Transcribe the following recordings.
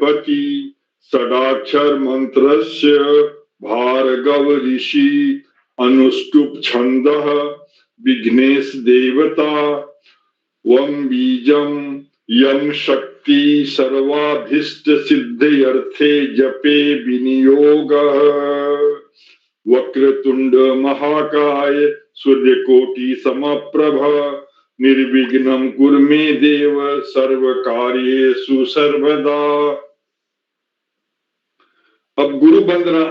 प्रजापति षडाक्षर मंत्रस्य भार्गव ऋषि अनुष्टुप छंदः विघ्नेश देवता वम बीजम यम शक्ति सर्वाभीष्ट सिद्ध्यर्थे जपे विनियोगः वक्रतुंड महाकाय सूर्यकोटि समप्रभ निर्विघ्नं कुरु मे देव सर्वकार्येषु सर्वदा। अब गुरु वंदना,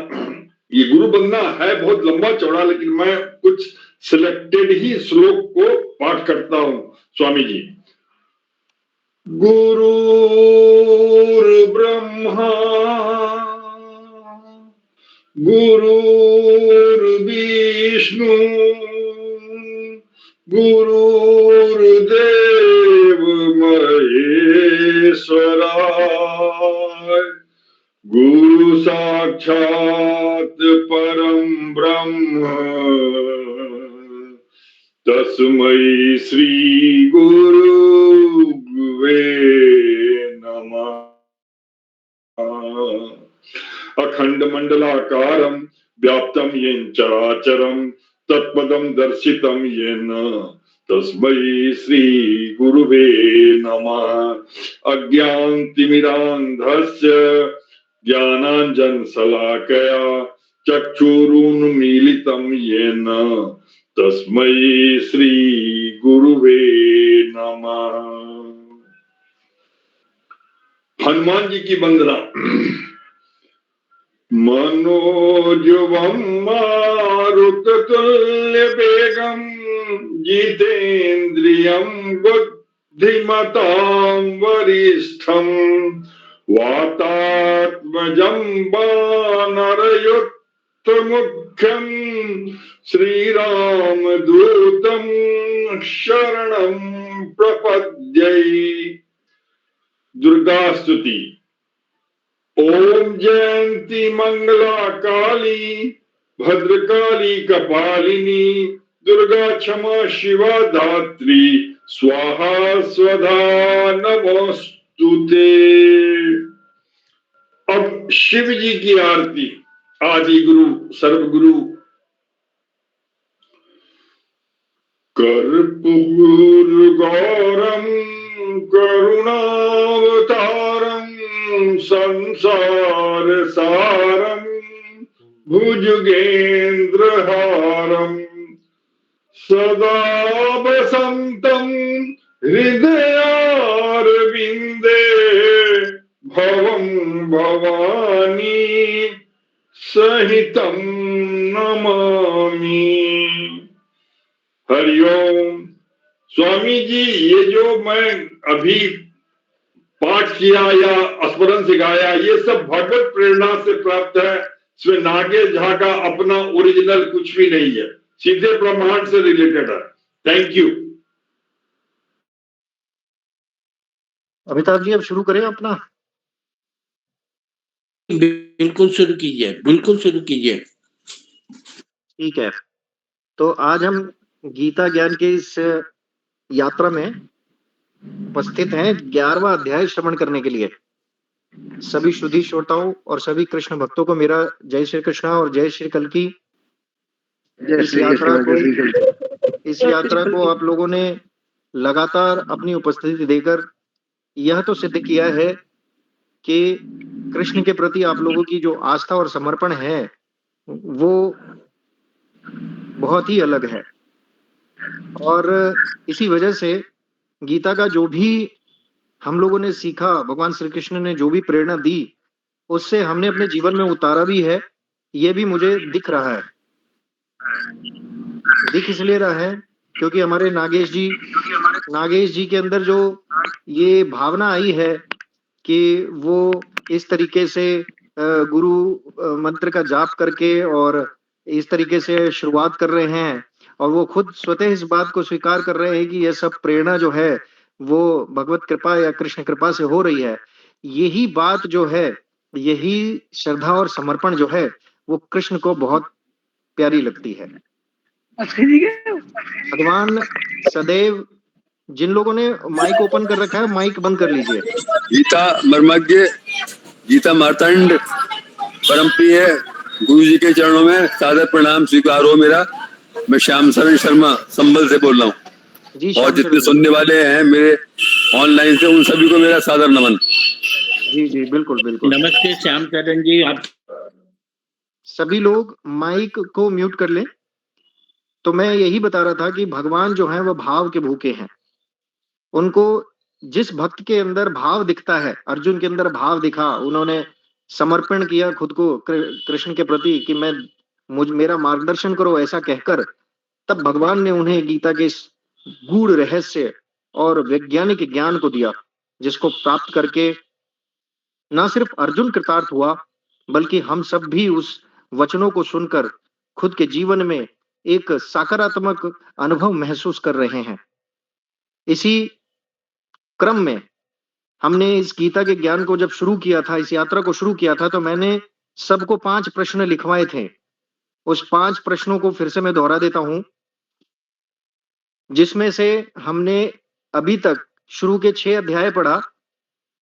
ये गुरु वंदना है बहुत लंबा चौड़ा, लेकिन मैं कुछ सिलेक्टेड ही श्लोक को पाठ करता हूं। स्वामी जी, गुरुर्ब्रह्मा गुरुर्विष्णु गुरुर्देव महेश्वराय गुरु साक्षात परम ब्रह्म तस्मै श्री गुरुवे नमः। अखंड मंडलाकारं व्याप्तं येन चराचरं तत्पदं दर्शितं येन तस्मै श्री गुरुवे नमः। अज्ञानतिमिरान्धस्य ज्ञानाञ्जनशलाकया चक्षुरुन्मीलितं येन तस्मै श्री गुरुवे नमः। हनुमान जी की वंदना। मनोजवं मारुततुल्यवेगं जितेन्द्रियं बुद्धिमतां वरिष्ठं वातात्मजं वानरयुक्तमुख्यं श्रीरामदूतं शरणं प्रपद्ये। दुर्गा स्तुति। ओम जयंती मंगला काली भद्रकाली कपालिनी दुर्गा क्षमा शिवा धात्री स्वाहा स्वधा नमोस्तुते। अब शिव जी की आरती। आदि गुरु सर्वगुरु। कर्पूर गौरम करुणावतारम संसार सारम भुजगेन्द्रहारम सदा वसंतम हृदयारविंदे भवं भवानी सहितं नमामि। हरिओम। स्वामी जी, ये जो मैं अभी पाठ किया या स्मरण से गाया, ये सब भगवत प्रेरणा से प्राप्त है। इसमें नागेश झा का अपना ओरिजिनल कुछ भी नहीं है, सीधे ब्रह्मांड से रिलेटेड है। Thank you. अमिताभ जी, अब शुरू करें अपना। बिल्कुल शुरू कीजिए, बिल्कुल शुरू कीजिए। ठीक है, तो आज हम गीता ज्ञान के इस यात्रा में उपस्थित हैं 11वां अध्याय श्रवण करने के लिए। सभी शुद्धि श्रोताओं और सभी कृष्ण भक्तों को मेरा जय श्री कृष्णा और जय श्री कल्की। इस यात्रा को आप लोगों ने लगातार अपनी उपस्थिति देकर यह तो सिद्ध किया है कि कृष्ण के प्रति आप लोगों की जो आस्था और समर्पण है वो बहुत ही अलग है। और इसी वजह से गीता का जो भी हम लोगों ने सीखा, भगवान श्री कृष्ण ने जो भी प्रेरणा दी, उससे हमने अपने जीवन में उतारा भी है। ये भी मुझे दिख रहा है। दिख इसलिए रहा है क्योंकि हमारे नागेश जी के अंदर जो ये भावना आई है कि वो इस तरीके से गुरु मंत्र का जाप करके और इस तरीके से शुरुआत कर रहे हैं, और वो खुद स्वतः इस बात को स्वीकार कर रहे हैं कि यह सब प्रेरणा जो है वो भगवत कृपा या कृष्ण कृपा से हो रही है। यही बात जो है, यही श्रद्धा और समर्पण जो है वो कृष्ण को बहुत प्यारी लगती है। भगवान सदैव, जिन लोगों ने माइक ओपन कर रखा है माइक बंद कर लीजिए। गीता मर्मज्ञ गीता मार्तंड परम प्रिय गुरु जी के चरणों में सादर प्रणाम स्वीकार हो मेरा। मैं श्याम शरण शर्मा संभल से बोल रहा हूँ, जी और श्याम जितने शरण जी। सुनने वाले हैं मेरे ऑनलाइन से, उन सभी को मेरा सादर नमन। जी जी बिल्कुल बिल्कुल। नमस्ते श्याम चरण जी। आप सभी लोग माइक को म्यूट कर लें। तो मैं यही बता रहा था कि भगवान जो है वो भाव के भूखे हैं। उनको जिस भक्त के अंदर भाव दिखता है, अर्जुन के अंदर भाव दिखा, उन्होंने समर्पण किया खुद को कृष्ण के प्रति कि मेरा मार्गदर्शन करो ऐसा कहकर, तब भगवान ने उन्हें गीता के इस गूढ़ रहस्य और वैज्ञानिक ज्ञान को दिया, जिसको प्राप्त करके न सिर्फ अर्जुन कृतार्थ हुआ, बल्कि हम सब भी उस वचनों को सुनकर खुद के जीवन में एक सकारात्मक अनुभव महसूस कर रहे हैं। इसी क्रम में हमने इस गीता के ज्ञान को जब शुरू किया था, इस यात्रा को शुरू किया था, तो मैंने सबको 5 प्रश्न लिखवाए थे। उस 5 प्रश्नों को फिर से मैं दोहरा देता हूं, जिसमें से हमने अभी तक शुरू के 6 अध्याय पढ़ा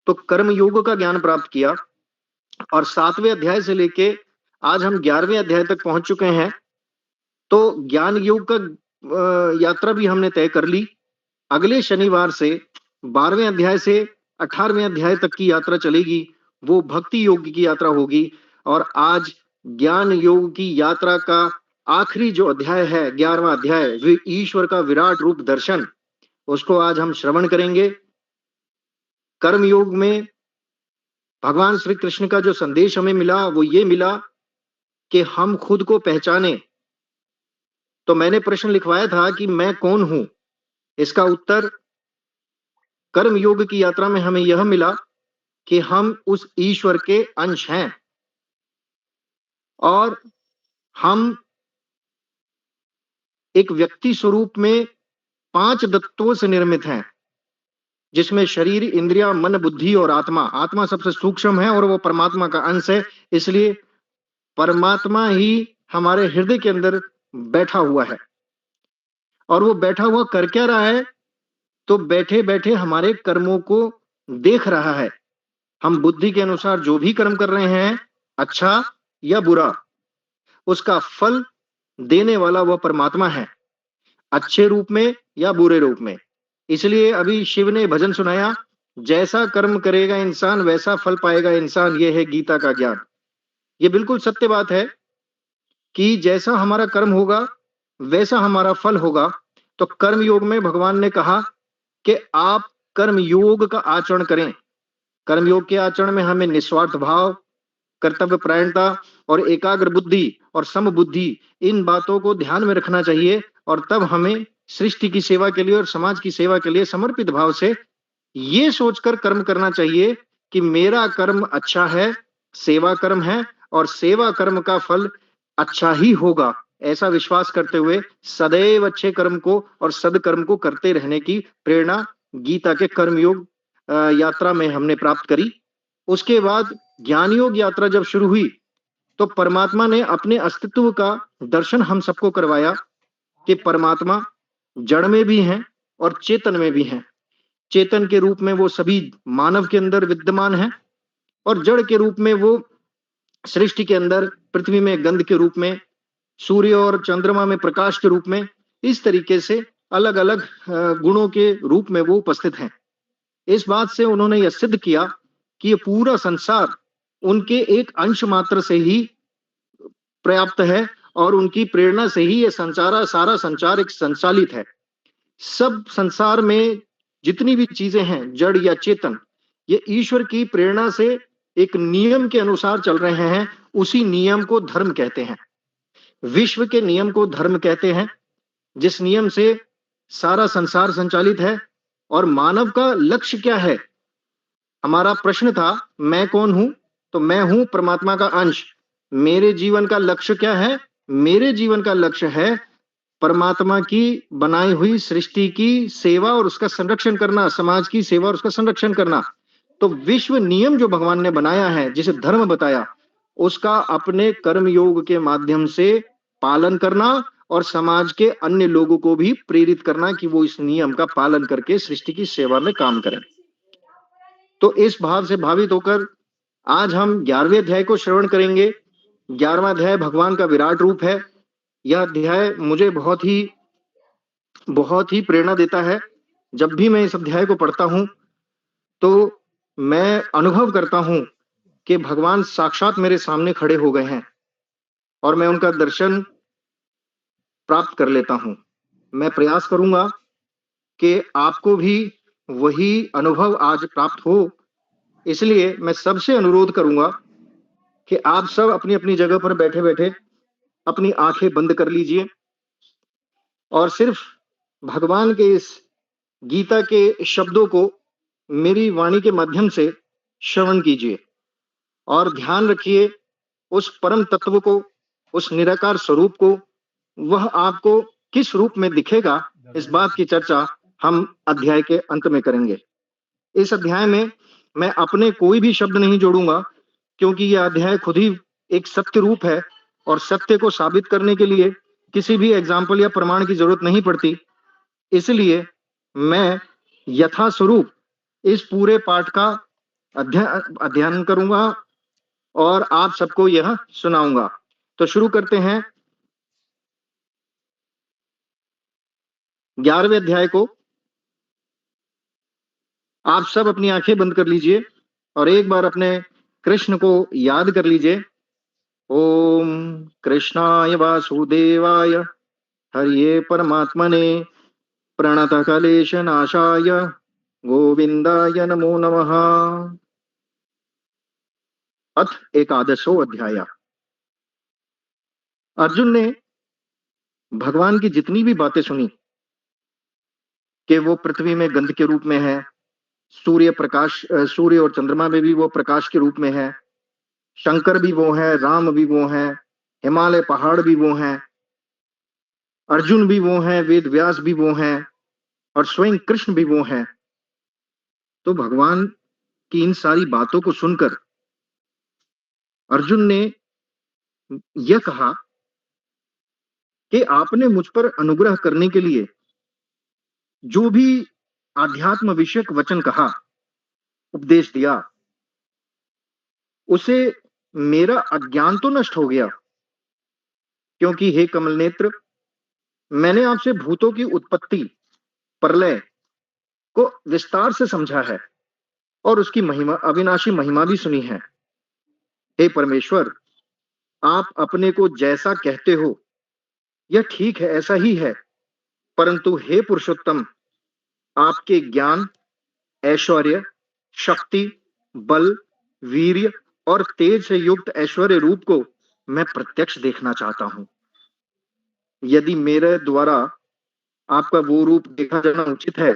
तो कर्म योग का ज्ञान प्राप्त किया, और 7वें अध्याय से लेके आज हम 11वें अध्याय तक पहुंच चुके हैं। तो ज्ञान योग का यात्रा भी हमने तय कर ली। अगले शनिवार से 12वें अध्याय से 18वें अध्याय तक की यात्रा चलेगी, वो भक्ति योग की यात्रा होगी। और आज ज्ञान योग की यात्रा का आखिरी जो अध्याय है, 11वां अध्याय, वे ईश्वर का विराट रूप दर्शन, उसको आज हम श्रवण करेंगे। कर्म योग में भगवान श्री कृष्ण का जो संदेश हमें मिला वो ये मिला कि हम खुद को पहचाने। तो मैंने प्रश्न लिखवाया था कि मैं कौन हूं। इसका उत्तर कर्म योग की यात्रा में हमें यह मिला कि हम उस ईश्वर के अंश हैं, और हम एक व्यक्ति स्वरूप में 5 तत्वों से निर्मित हैं, जिसमें शरीर, इंद्रिया, मन, बुद्धि और आत्मा। आत्मा सबसे सूक्ष्म है और वो परमात्मा का अंश है, इसलिए परमात्मा ही हमारे हृदय के अंदर बैठा हुआ है। और वो बैठा हुआ कर क्या रहा है? तो बैठे बैठे हमारे कर्मों को देख रहा है। हम बुद्धि के अनुसार जो भी कर्म कर रहे हैं, अच्छा या बुरा, उसका फल देने वाला वह परमात्मा है, अच्छे रूप में या बुरे रूप में। इसलिए अभी शिव ने भजन सुनाया, जैसा कर्म करेगा इंसान वैसा फल पाएगा इंसान। यह है गीता का ज्ञान। ये बिल्कुल सत्य बात है कि जैसा हमारा कर्म होगा वैसा हमारा फल होगा। तो कर्म योग में भगवान ने कहा कि आप कर्म योग का आचरण करें। कर्म योग के आचरण में हमें निस्वार्थ भाव, कर्तव्य परायणता और एकाग्र बुद्धि और सम बुद्धि, इन बातों को ध्यान में रखना चाहिए। और तब हमें सृष्टि की सेवा के लिए और समाज की सेवा के लिए समर्पित भाव से ये सोचकर कर्म करना चाहिए कि मेरा कर्म अच्छा है, सेवा कर्म है, और सेवा कर्म का फल अच्छा ही होगा। ऐसा विश्वास करते हुए सदैव अच्छे कर्म को और सदकर्म को करते रहने की प्रेरणा गीता के कर्मयोग यात्रा में हमने प्राप्त करी। उसके बाद ज्ञान योग यात्रा जब शुरू हुई तो परमात्मा ने अपने अस्तित्व का दर्शन हम सबको करवाया कि परमात्मा जड़ में भी हैं और चेतन में भी हैं। चेतन के रूप में वो सभी मानव के अंदर विद्यमान है, और जड़ के रूप में वो सृष्टि के अंदर पृथ्वी में गंध के रूप में, सूर्य और चंद्रमा में प्रकाश के रूप में, इस तरीके से अलग अलग गुणों के रूप में वो उपस्थित हैं। इस बात से उन्होंने यह सिद्ध किया कि ये पूरा संसार उनके एक अंश मात्र से ही पर्याप्त है, और उनकी प्रेरणा से ही ये सारा संचार एक संचालित है। सब संसार में जितनी भी चीजें हैं, जड़ या चेतन, ये ईश्वर की प्रेरणा से एक नियम के अनुसार चल रहे हैं। उसी नियम को धर्म कहते हैं। विश्व के नियम को धर्म कहते हैं, जिस नियम से सारा संसार संचालित है। और मानव का लक्ष्य क्या है? हमारा प्रश्न था, मैं कौन हूं? तो मैं हूं परमात्मा का अंश। मेरे जीवन का लक्ष्य क्या है? मेरे जीवन का लक्ष्य है परमात्मा की बनाई हुई सृष्टि की सेवा और उसका संरक्षण करना, समाज की सेवा और उसका संरक्षण करना। तो विश्व नियम जो भगवान ने बनाया है, जिसे धर्म बताया, उसका अपने कर्म योग के माध्यम से पालन करना और समाज के अन्य लोगों को भी प्रेरित करना कि वो इस नियम का पालन करके सृष्टि की सेवा में काम करें। तो इस भाव से भावित होकर आज हम 11वें अध्याय को श्रवण करेंगे। 11वां अध्याय भगवान का विराट रूप है। यह अध्याय मुझे बहुत ही प्रेरणा देता है। जब भी मैं इस अध्याय को पढ़ता हूं तो मैं अनुभव करता हूं कि भगवान साक्षात मेरे सामने खड़े हो गए हैं और मैं उनका दर्शन प्राप्त कर लेता हूं। मैं प्रयास करूंगा कि आपको भी वही अनुभव आज प्राप्त हो। इसलिए मैं सबसे अनुरोध करूंगा कि आप सब अपनी अपनी जगह पर बैठे बैठे अपनी आंखें बंद कर लीजिए और सिर्फ भगवान के इस गीता के शब्दों को मेरी वाणी के माध्यम से श्रवण कीजिए और ध्यान रखिए उस परम तत्व को, उस निराकार स्वरूप को। वह आपको किस रूप में दिखेगा, इस बात की चर्चा हम अध्याय के अंत में करेंगे। इस अध्याय में मैं अपने कोई भी शब्द नहीं जोड़ूंगा, क्योंकि यह अध्याय खुद ही एक सत्य रूप है और सत्य को साबित करने के लिए किसी भी एग्जाम्पल या प्रमाण की जरूरत नहीं पड़ती। इसलिए मैं यथास्वरूप इस पूरे पाठ का अध्ययन करूंगा और आप सबको यह सुनाऊंगा। तो शुरू करते हैं 11वें अध्याय को। आप सब अपनी आंखें बंद कर लीजिए और एक बार अपने कृष्ण को याद कर लीजिए। ओम कृष्णाय वासुदेवाय हरिये परमात्मने प्रणतकलेश नाशाय गोविंदाय नमो नमः। अथ एकादशो अध्याय। अर्जुन ने भगवान की जितनी भी बातें सुनी कि वो पृथ्वी में गंध के रूप में है, सूर्य और चंद्रमा में भी वो प्रकाश के रूप में है, शंकर भी वो है, राम भी वो है, हिमालय पहाड़ भी वो हैं, अर्जुन भी वो हैं, वेद व्यास भी वो हैं और स्वयं कृष्ण भी वो हैं। तो भगवान की इन सारी बातों को सुनकर अर्जुन ने यह कहा कि आपने मुझ पर अनुग्रह करने के लिए जो भी आध्यात्म विषयक वचन कहा, उपदेश दिया, उसे मेरा अज्ञान तो नष्ट हो गया। क्योंकि हे कमल नेत्र, मैंने आपसे भूतों की उत्पत्ति, प्रलय को विस्तार से समझा है और उसकी महिमा, अविनाशी महिमा भी सुनी है। हे परमेश्वर, आप अपने को जैसा कहते हो यह ठीक है, ऐसा ही है। परंतु हे पुरुषोत्तम, आपके ज्ञान, ऐश्वर्य, शक्ति, बल, वीर्य और तेज से युक्त ऐश्वर्य रूप को मैं प्रत्यक्ष देखना चाहता हूं। यदि मेरे द्वारा आपका वो रूप देखा जाना उचित है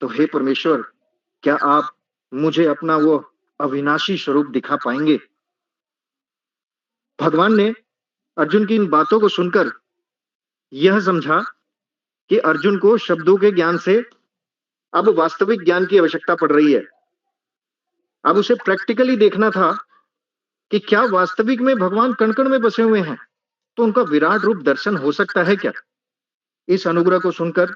तो हे परमेश्वर, क्या आप मुझे अपना वो अविनाशी स्वरूप दिखा पाएंगे? भगवान ने अर्जुन की इन बातों को सुनकर यह समझा कि अर्जुन को शब्दों के ज्ञान से अब वास्तविक ज्ञान की आवश्यकता पड़ रही है। अब उसे प्रैक्टिकली देखना था कि क्या वास्तविक में भगवान कण कण में बसे हुए हैं, तो उनका विराट रूप दर्शन हो सकता है क्या? इस अनुग्रह को सुनकर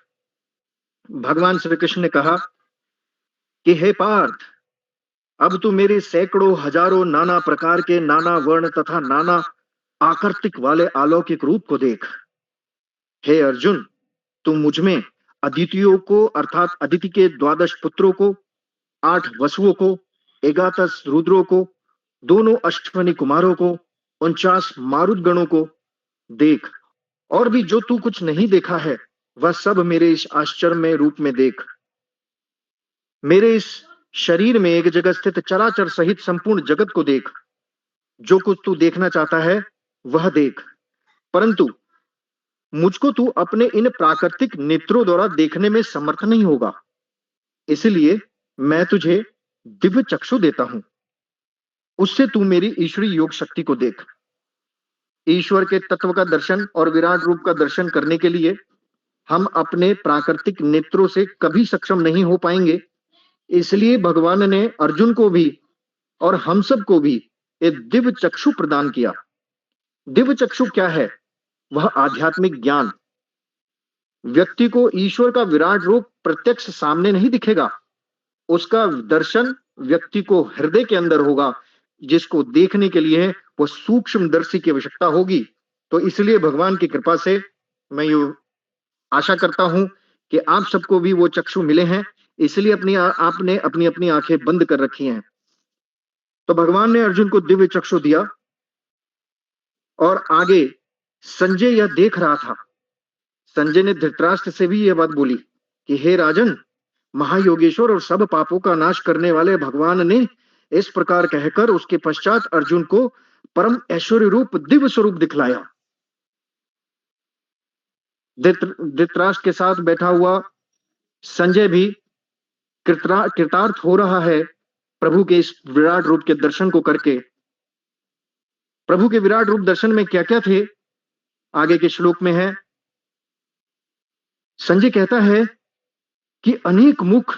भगवान श्री कृष्ण ने कहा कि हे पार्थ, अब तू मेरे सैकड़ों हजारों नाना प्रकार के, नाना वर्ण तथा नाना आकृतिक वाले अलौकिक रूप को देख। हे अर्जुन, तुम मुझ में अदितियों को, अर्थात अदिति के 12 पुत्रों को, 8 वसुओं को, 11 रुद्रों को, दोनों अश्वनी कुमारों को, 49 मारुत गणों को देख। और भी जो तू कुछ नहीं देखा है वह सब मेरे इस आश्चर्यमय रूप में देख। मेरे इस शरीर में एक जगह स्थित चराचर सहित संपूर्ण जगत को देख। जो कुछ तू देखना चाहता है वह देख, परंतु मुझको तू अपने इन प्राकृतिक नेत्रों द्वारा देखने में समर्थ नहीं होगा। इसलिए मैं तुझे दिव्य चक्षु देता हूं, उससे तू मेरी ईश्वरी योग शक्ति को देख। ईश्वर के तत्व का दर्शन और विराट रूप का दर्शन करने के लिए हम अपने प्राकृतिक नेत्रों से कभी सक्षम नहीं हो पाएंगे। इसलिए भगवान ने अर्जुन को भी और हम सब को भी एक दिव्य चक्षु प्रदान किया। दिव्य चक्षु क्या है? वह आध्यात्मिक ज्ञान। व्यक्ति को ईश्वर का विराट रूप प्रत्यक्ष सामने नहीं दिखेगा, उसका दर्शन व्यक्ति को हृदय के अंदर होगा। जिसको देखने के लिए वो सूक्ष्मदर्शी की आवश्यकता होगी। तो इसलिए भगवान की कृपा से मैं ये आशा करता हूं कि आप सबको भी वो चक्षु मिले हैं, इसलिए आपने अपनी अपनी आंखें बंद कर रखी हैं। तो भगवान ने अर्जुन को दिव्य चक्षु दिया और आगे संजय यह देख रहा था। संजय ने धृतराष्ट्र से भी यह बात बोली कि हे राजन, महायोगेश्वर और सब पापों का नाश करने वाले भगवान ने इस प्रकार कहकर उसके पश्चात अर्जुन को परम ऐश्वर्य रूप दिव्य स्वरूप दिखलाया। धृतराष्ट्र के साथ बैठा हुआ संजय भी कृतार्थ हो रहा है प्रभु के इस विराट रूप के दर्शन को करके। प्रभु के विराट रूप दर्शन में क्या क्या थे, आगे के श्लोक में है। संजय कहता है कि अनेक मुख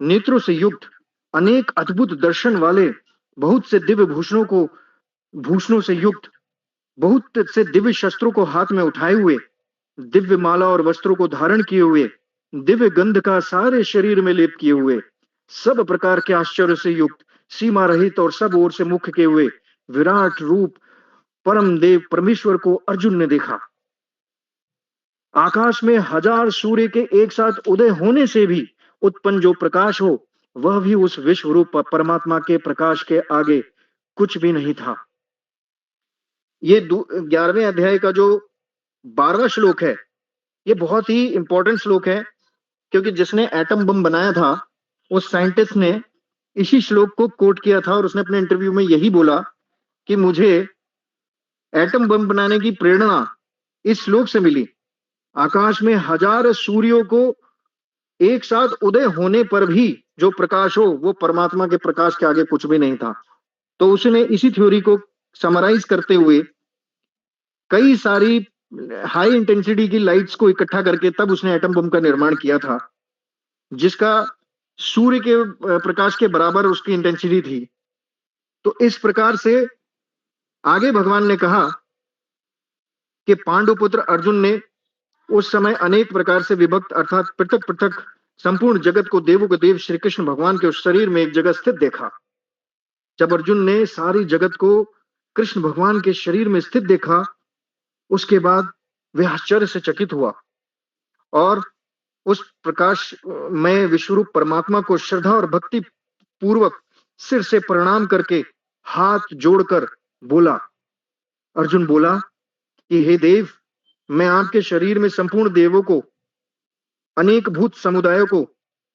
नेत्रों से युक्त, अनेक अद्भुत दर्शन वाले, बहुत से दिव्य भूषणों से युक्त, बहुत से दिव्य शस्त्रों को हाथ में उठाए हुए, दिव्य माला और वस्त्रों को धारण किए हुए, दिव्य गंध का सारे शरीर में लेप किए हुए, सब प्रकार के आश्चर्य से युक्त, सीमा रहित और सब ओर से मुख के हुए विराट रूप परम देव परमेश्वर को अर्जुन ने देखा। आकाश में हजार सूर्य के एक साथ उदय होने से भी उत्पन्न जो प्रकाश हो, वह भी उस विश्व रूप परमात्मा के प्रकाश के आगे कुछ भी नहीं था। ये 11वें अध्याय का जो 12वां श्लोक है, ये बहुत ही इंपॉर्टेंट श्लोक है, क्योंकि जिसने एटम बम बनाया था उस साइंटिस्ट ने इसी श्लोक को कोट किया था और उसने अपने इंटरव्यू में यही बोला कि मुझे एटम बम बनाने की प्रेरणा इस श्लोक से मिली। आकाश में हजार सूर्यों को एक साथ उदय होने पर भी जो प्रकाश हो, वो परमात्मा के प्रकाश के आगे कुछ भी नहीं था। तो उसने इसी थ्योरी को समराइज करते हुए कई सारी हाई इंटेंसिटी की लाइट्स को इकट्ठा करके तब उसने एटम बम का निर्माण किया था, जिसका सूर्य के प्रकाश के बराबर उसकी इंटेंसिटी थी। तो इस प्रकार से आगे भगवान ने कहा कि पांडुपुत्र अर्जुन ने उस समय अनेक प्रकार से विभक्त अर्थात पृथक पृथक संपूर्ण जगत को देवों के देव श्री कृष्ण भगवान के उस शरीर में एक जगह स्थित देखा। जब अर्जुन ने सारी जगत को कृष्ण भगवान के शरीर में स्थित देखा, उसके बाद वे आश्चर्य से चकित हुआ और उस प्रकाश में विश्वरूप परमात्मा को श्रद्धा और भक्ति पूर्वक सिर से प्रणाम करके हाथ जोड़कर बोला। अर्जुन बोला कि हे देव, मैं आपके शरीर में संपूर्ण देवों को, अनेक भूत समुदायों को,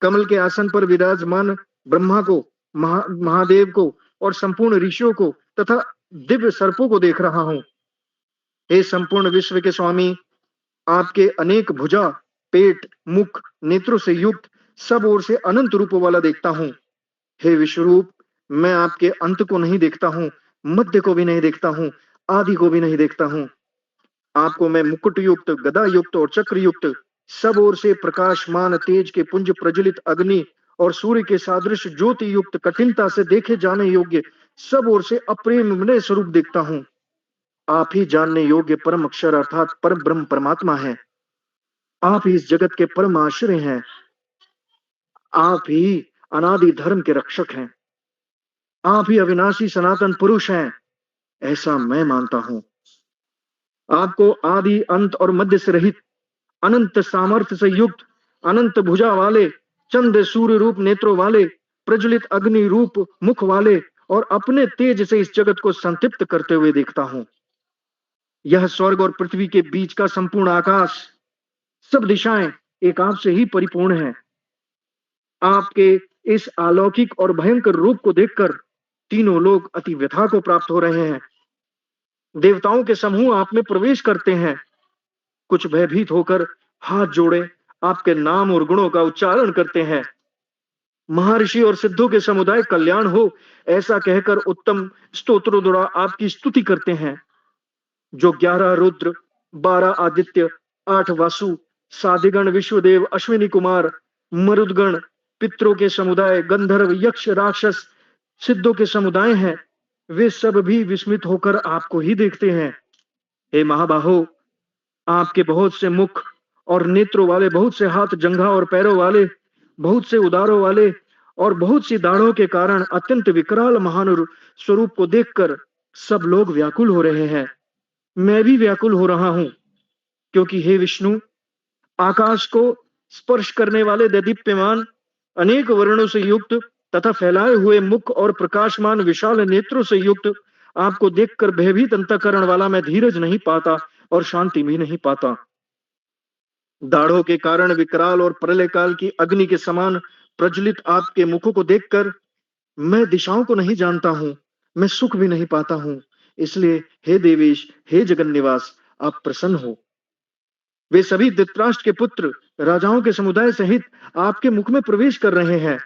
कमल के आसन पर विराजमान ब्रह्मा को, महादेव को और संपूर्ण ऋषियों को तथा दिव्य सर्पों को देख रहा हूं। हे संपूर्ण विश्व के स्वामी, आपके अनेक भुजा, पेट, मुख, नेत्रों से युक्त सब ओर से अनंत रूपों वाला देखता हूं। हे विश्वरूप, मैं आपके अंत को नहीं देखता हूं, मध्य को भी नहीं देखता हूं, आदि को भी नहीं देखता हूं। आपको मैं मुकुट युक्त, गदा युक्त और चक्र युक्त, सब ओर से प्रकाशमान तेज के पुंज प्रज्वलित अग्नि और सूर्य के सादृश ज्योति युक्त, कठिनता से देखे जाने योग्य सब ओर से अप्रेम स्वरूप देखता हूं। आप ही जानने योग्य परम अक्षर अर्थात परम ब्रह्म परमात्मा है। आप ही इस जगत के परम आश्रय हैं। आप ही अनादि धर्म के रक्षक हैं। आप ही अविनाशी सनातन पुरुष हैं, ऐसा मैं मानता हूं। आपको आदि अंत और मध्य से रहित, अनंत सामर्थ्य से युक्त, अनंत भुजा वाले, चंद्र सूर्य रूप नेत्रों वाले, प्रज्वलित अग्नि रूप मुख वाले और अपने तेज से इस जगत को संतृप्त करते हुए देखता हूं। यह स्वर्ग और पृथ्वी के बीच का संपूर्ण आकाश, सब दिशाएं एक आपसे ही परिपूर्ण है। आपके इस अलौकिक और भयंकर रूप को देखकर तीनों लोग अति व्यथा को प्राप्त हो रहे हैं। देवताओं के समूह आप में प्रवेश करते हैं, कुछ भयभीत होकर हाथ जोड़े आपके नाम और गुणों का उच्चारण करते हैं। महर्षि और सिद्धों के समुदाय कल्याण हो, ऐसा कहकर उत्तम स्तोत्रों द्वारा आपकी स्तुति करते हैं। जो 11 रुद्र, 12 आदित्य, 8 वासु, साधिगण, विश्वदेव, अश्विनी कुमार, मरुदगण, पितरों के समुदाय, गंधर्व, यक्ष, राक्षस, सिद्धों के समुदाय हैं, वे सब भी विस्मित होकर आपको ही देखते हैं। हे महाबाहो, आपके बहुत से मुख और नेत्रों वाले, बहुत से हाथ, जंघा और पैरों वाले, बहुत से उदारों वाले और बहुत सी दाढ़ों के कारण अत्यंत विकराल महान स्वरूप को देखकर सब लोग व्याकुल हो रहे हैं। मैं भी व्याकुल हो रहा हूं, क्योंकि हे विष्णु, आकाश को स्पर्श करने वाले दैदीप्यमान अनेक वर्णों से युक्त तथा फैलाए हुए मुख और प्रकाशमान विशाल नेत्रों से युक्त आपको देखकर भयभीत अंतःकरण वाला मैं धीरज नहीं पाता और शांति भी नहीं पाता। दाढ़ों के कारण विकराल और प्रलय काल की अग्नि के समान प्रज्वलित आपके मुखों को देखकर मैं दिशाओं को नहीं जानता हूं, मैं सुख भी नहीं पाता हूं। इसलिए हे देवेश, हे जगन्निवास, आप प्रसन्न हो। वे सभी धृतराष्ट्र के पुत्र राजाओं के समुदाय सहित आपके मुख में प्रवेश कर रहे हैं।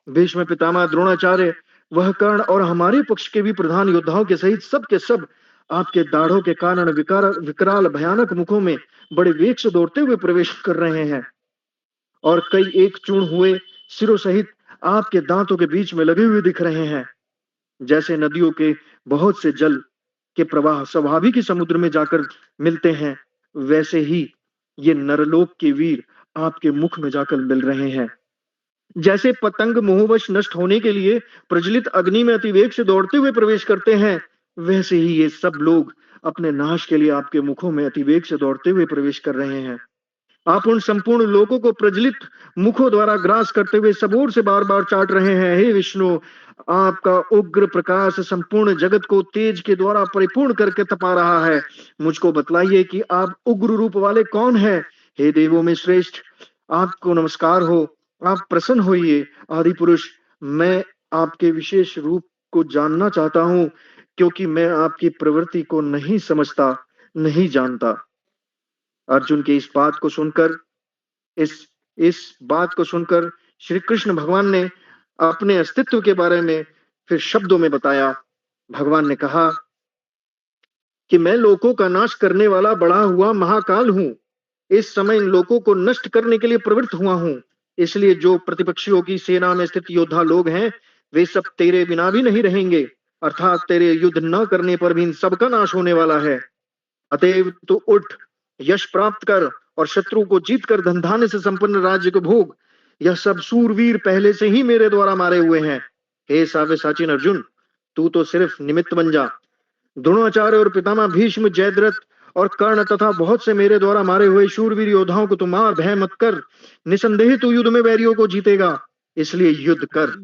भीष्म पितामह, द्रोणाचार्य, वह कर्ण और हमारे पक्ष के भी प्रधान योद्धाओं के सहित सब के सब आपके दाढ़ों के कारण विकराल भयानक मुखों में बड़े वेग से दौड़ते हुए प्रवेश कर रहे हैं, और कई एक चूर्ण हुए सिरों सहित आपके दांतों के बीच में लगे हुए दिख रहे हैं। जैसे नदियों के बहुत से जल के प्रवाह स्वाभाविक ही समुद्र में जाकर मिलते हैं, वैसे ही ये नरलोक के वीर आपके मुख में जाकर मिल रहे हैं। जैसे पतंग मोहवश नष्ट होने के लिए प्रज्वलित अग्नि में अतिवेग से दौड़ते हुए प्रवेश करते हैं, वैसे ही ये सब लोग अपने नाश के लिए आपके मुखों में अतिवेग से दौड़ते हुए प्रवेश कर रहे हैं। आप उन संपूर्ण लोगों को प्रज्वलित मुखों द्वारा ग्रास करते हुए सब ओर से बार बार चाट रहे हैं। हे विष्णु, आपका उग्र प्रकाश संपूर्ण जगत को तेज के द्वारा परिपूर्ण करके तपा रहा है। मुझको बतलाइए कि आप उग्र रूप वाले कौन हैं? हे देवों में श्रेष्ठ, आपको नमस्कार हो, आप प्रसन्न होइए। आदि पुरुष, मैं आपके विशेष रूप को जानना चाहता हूं, क्योंकि मैं आपकी प्रवृत्ति को नहीं समझता, नहीं जानता। अर्जुन की इस बात को सुनकर श्री कृष्ण भगवान ने अपने अस्तित्व के बारे में फिर शब्दों में बताया। भगवान ने कहा कि मैं लोकों का नाश करने वाला बढ़ा हुआ महाकाल हूं। इस समय इन लोकों को नष्ट करने के लिए प्रवृत्त हुआ हूं। इसलिए जो प्रतिपक्षियों की सेना में स्थित योद्धा लोग हैं, वे सब तेरे बिना भी नहीं रहेंगे, अर्थात तेरे युद्ध न करने पर भी इन सबका नाश होने वाला है। अतएव तो उठ, यश प्राप्त कर और शत्रु को जीत कर धन धान्य से संपन्न राज्य को भोग। यह सब सूरवीर पहले से ही मेरे द्वारा मारे हुए हैं। हे साव्यसाचीन अर्जुन, तू तो सिर्फ निमित्त बन जा। द्रोणाचार्य और पितामह भीष्म, जयद्रथ और कर्ण तथा बहुत से मेरे द्वारा मारे हुए शूरवीर योद्धाओं को तू मार, भय मत कर। निसंदेह तू युद्ध में वैरियों को जीतेगा, इसलिए युद्ध कर।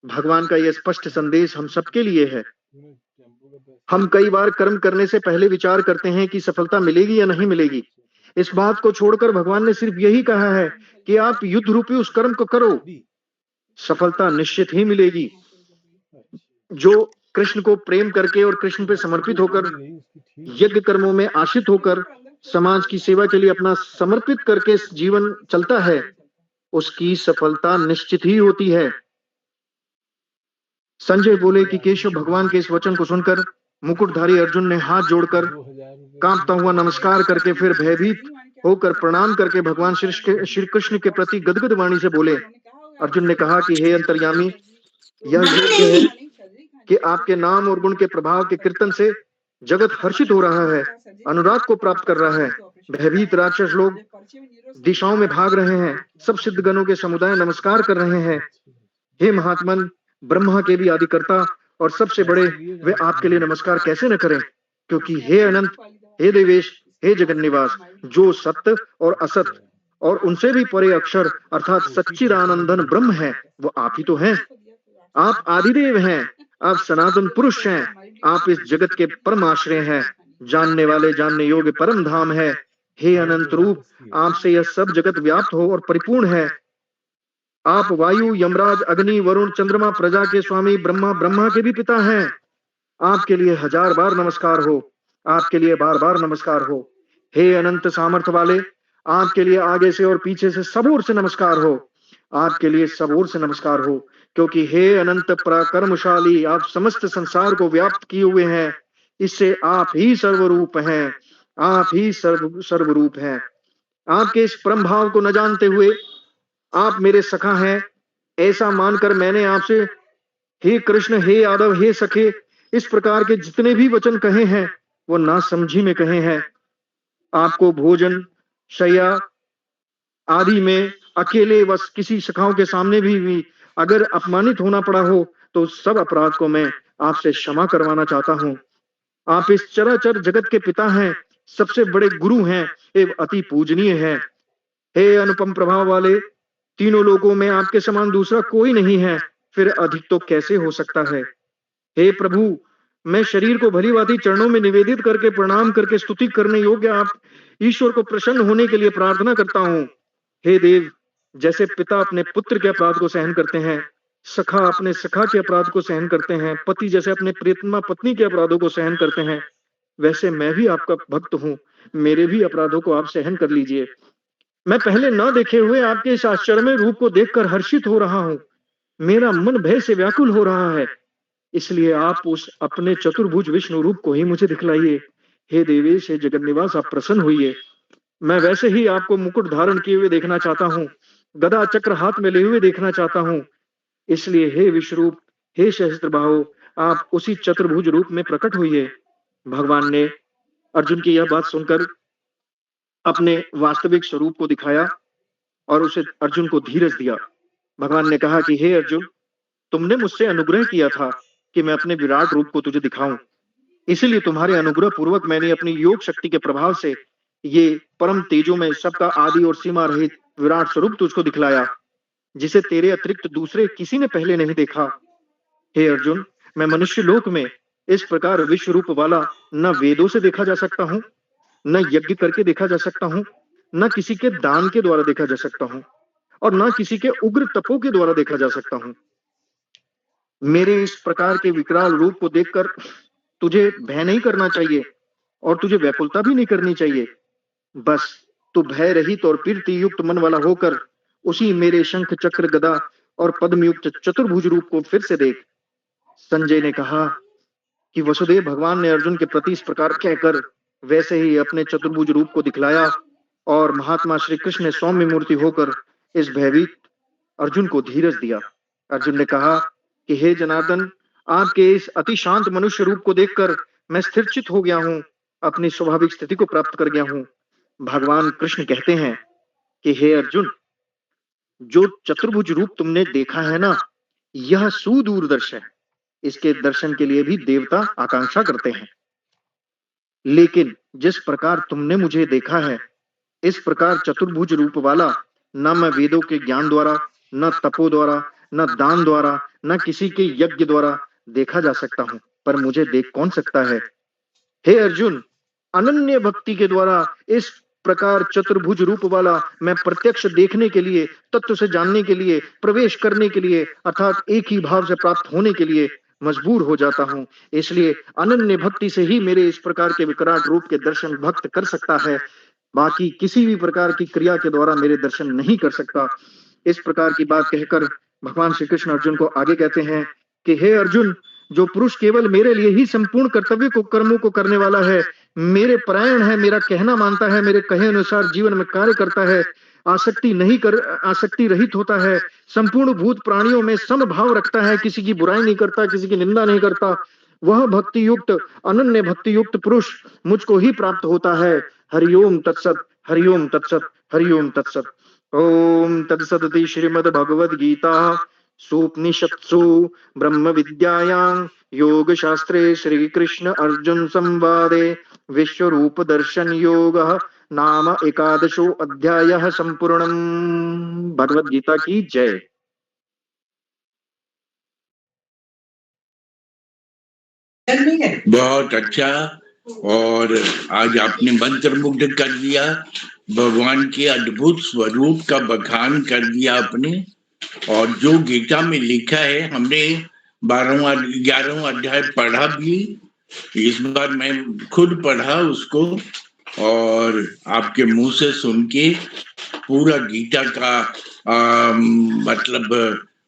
भगवान का यह स्पष्ट संदेश हम सबके लिए है। हम कई बार कर्म करने से पहले विचार करते हैं कि सफलता मिलेगी या नहीं मिलेगी। इस बात को छोड़कर भगवान ने सिर्फ यही कहा है कि आप युद्ध रूपी उस कर्म को करो, सफलता निश्चित ही मिलेगी। जो कृष्ण को प्रेम करके और कृष्ण पे समर्पित होकर, यज्ञ कर्मों में आश्रित होकर, समाज की सेवा के लिए अपना समर्पित करके जीवन चलता है, उसकी सफलता निश्चित ही होती है। संजय बोले कि केशव भगवान के इस वचन को सुनकर मुकुटधारी अर्जुन ने हाथ जोड़कर कांपता हुआ नमस्कार करके फिर भयभीत होकर प्रणाम करके भगवान श्री कृष्ण के प्रति गदगद वाणी से बोले। अर्जुन ने कहा कि हे अंतर्यामी, यह योग्य है कि आपके नाम और गुण के प्रभाव के कीर्तन से जगत हर्षित हो रहा है, अनुराग को प्राप्त कर रहा है। भयभीत राक्षस लोग दिशाओं में भाग रहे हैं, सब सिद्ध गणों के समुदाय नमस्कार कर रहे हैं। हे महात्मन, ब्रह्मा के भी आदिकर्ता और सबसे बड़े, वे आपके लिए नमस्कार कैसे न करें? क्योंकि हे अनंत, हे देवेश, हे जगन्निवास, जो सत्य और असत और उनसे भी परे अक्षर अर्थात सच्चिदानंदन ब्रह्म है, वो आप ही तो हैं। आप आदिदेव हैं, आप सनातन पुरुष हैं, आप इस जगत के परम आश्रय हैं, जानने वाले जानने योग्य परम धाम है। हे अनंत रूप, आपसे यह सब जगत व्याप्त हो और परिपूर्ण है। आप वायु, यमराज, अग्नि, वरुण, चंद्रमा, प्रजा के स्वामी, ब्रह्मा, ब्रह्मा के भी पिता हैं। आपके लिए 1000 बार नमस्कार हो, आपके लिए बार बार नमस्कार हो। हे अनंत सामर्थ्य वाले, आपके लिए आगे से और पीछे से सब ओर से नमस्कार हो, आपके लिए सब ओर से नमस्कार हो। क्योंकि हे अनंत पराक्रमशाली, आप समस्त संसार को व्याप्त किए हुए हैं, इससे आप ही सर्वरूप हैं, आप ही सर्वरूप हैं। आपके इस परम भाव को न जानते हुए आप मेरे सखा हैं, ऐसा मानकर मैंने आपसे हे कृष्ण, हे यादव, हे सखे, इस प्रकार के जितने भी वचन कहे हैं वो ना समझी में कहे हैं। आपको भोजन, शैया आदि में अकेले बस किसी सखाओं के सामने भी अगर अपमानित होना पड़ा हो तो सब अपराध को मैं आपसे क्षमा करवाना चाहता हूँ। आप इस चराचर जगत के पिता हैं, सबसे बड़े गुरु हैं एवं अति पूजनीय हैं। हे अनुपम प्रभाव वाले, तीनों लोकों में आपके समान दूसरा कोई नहीं है, फिर अधिक तो कैसे हो सकता है। हे प्रभु, मैं शरीर को भली भांति चरणों में निवेदित करके प्रणाम करके स्तुति करने योग्य आप ईश्वर को प्रसन्न होने के लिए प्रार्थना करता हूँ। हे देव, जैसे पिता अपने पुत्र के अपराध को सहन करते हैं, सखा अपने सखा के अपराध को सहन करते हैं, पति जैसे अपने प्रियतमा पत्नी के अपराधों को सहन करते हैं, वैसे मैं भी आपका भक्त हूँ, मेरे भी अपराधों को आप सहन कर लीजिए। मैं पहले न देखे हुए आपके इस आश्चर्यमय रूप को देखकर हर्षित हो रहा हूँ। मेरा मन भय से व्याकुल हो रहा है, इसलिए आप उस अपने चतुर्भुज विष्णु रूप को ही मुझे दिखलाइए। हे देवेश, हे जगन्निवास, आप प्रसन्न होइए। मैं वैसे ही आपको मुकुट धारण किए हुए देखना चाहता हूँ, गदा चक्र हाथ में लिए हुए देखना चाहता हूँ। इसलिए हे विश्वरूप, हे सहस्त्रबाहु, आप उसी चतुर्भुज रूप में प्रकट होइए। भगवान ने अर्जुन की यह बात सुनकर अपने वास्तविक स्वरूप को दिखाया और उसे अर्जुन को धीरज दिया। भगवान ने कहा कि हे अर्जुन, तुमने मुझसे अनुग्रह किया था कि मैं अपने विराट रूप को तुझे दिखाऊं। इसीलिए तुम्हारे अनुग्रह पूर्वक मैंने अपनी योग शक्ति के प्रभाव से ये परम तेजो में सबका आदि और सीमा रहित विराट स्वरूप तुझको दिखलाया, जिसे तेरे अतिरिक्त दूसरे किसी ने पहले नहीं देखा। हे अर्जुन, मैं मनुष्य लोक में इस प्रकार विश्व रूप वाला न वेदों से देखा जा सकता हूँ, न यज्ञ करके देखा जा सकता हूँ, न किसी के दान के द्वारा देखा जा सकता हूँ, और न किसी के उग्र तपों के द्वारा देखा जा सकता हूँ। मेरे इस प्रकार के विकराल रूप को देखकर तुझे भय नहीं करना चाहिए और तुझे व्याकुलता भी नहीं करनी चाहिए। बस तू भय रहित और प्रीति युक्त मन वाला होकर उसी मेरे शंख चक्र गदा और पद्म युक्त चतुर्भुज रूप को फिर से देख। संजय ने कहा कि वसुदेव भगवान ने अर्जुन के प्रति इस प्रकार कहकर वैसे ही अपने चतुर्भुज रूप को दिखलाया और महात्मा श्री कृष्ण ने सौम्य मूर्ति होकर इस भयभीत अर्जुन को धीरज दिया। अर्जुन ने कहा कि हे जनार्दन, आपके इस अति शांत मनुष्य रूप को देखकर मैं स्थिरचित हो गया हूँ, अपनी स्वाभाविक स्थिति को प्राप्त कर गया हूँ। भगवान कृष्ण कहते हैं कि हे अर्जुन, जो चतुर्भुज रूप तुमने देखा है ना, यह सुदूरदर्श है। इसके दर्शन के लिए भी देवता आकांक्षा करते हैं। लेकिन जिस प्रकार तुमने मुझे देखा है, इस प्रकार चतुर्भुज रूप वाला न मैं वेदों के ज्ञान द्वारा, न तपो द्वारा, न दान द्वारा, न किसी के यज्ञ द्वारा देखा जा सकता हूं। पर मुझे देख कौन सकता है? हे अर्जुन, अनन्य भक्ति के द्वारा इस प्रकार चतुर्भुज रूप वाला मैं प्रत्यक्ष देखने के लिए, तत्व से जानने के लिए, प्रवेश करने के लिए, अर्थात एक ही भाव से प्राप्त होने के लिए मजबूर हो जाता हूँ। इसलिए अनन्य भक्ति से ही मेरे इस प्रकार के विकराल रूप के दर्शन भक्त कर सकता है, बाकी किसी भी प्रकार की क्रिया के द्वारा मेरे दर्शन नहीं कर सकता। इस प्रकार की बात कहकर भगवान श्री कृष्ण अर्जुन को आगे कहते हैं कि हे अर्जुन, जो पुरुष केवल मेरे लिए ही संपूर्ण कर्तव्य को कर्मों को करने वाला है, मेरे परायण है, मेरा कहना मानता है, मेरे कहे अनुसार जीवन में कार्य करता है, आसक्ति रहित होता है, संपूर्ण भूत प्राणियों में समभाव रखता है, किसी की बुराई नहीं करता, किसी की निंदा नहीं करता, वह भक्ति युक्त, अनन्य भक्ति युक्त पुरुष मुझको ही प्राप्त होता है। हरिओम तत्सत, हरिओम तत्सत, हरिओम तत्सत। ओम तत्सदिति श्रीमद् भगवद गीता सूपनिषत्सु ब्रह्म विद्यायां योग शास्त्रे श्री कृष्ण अर्जुन संवादे विश्व रूप दर्शन योगः नाम 11 अध्यायः संपूर्णम्। भगवद गीता की जय। बहुत अच्छा। और आज आपने मंत्रमुग्ध कर दिया, भगवान के अद्भुत स्वरूप का बखान कर दिया आपने। और जो गीता में लिखा है, हमने 11वां अध्याय पढ़ा भी, इस बार मैं खुद पढ़ा उसको और आपके मुंह से सुन के पूरा गीता का मतलब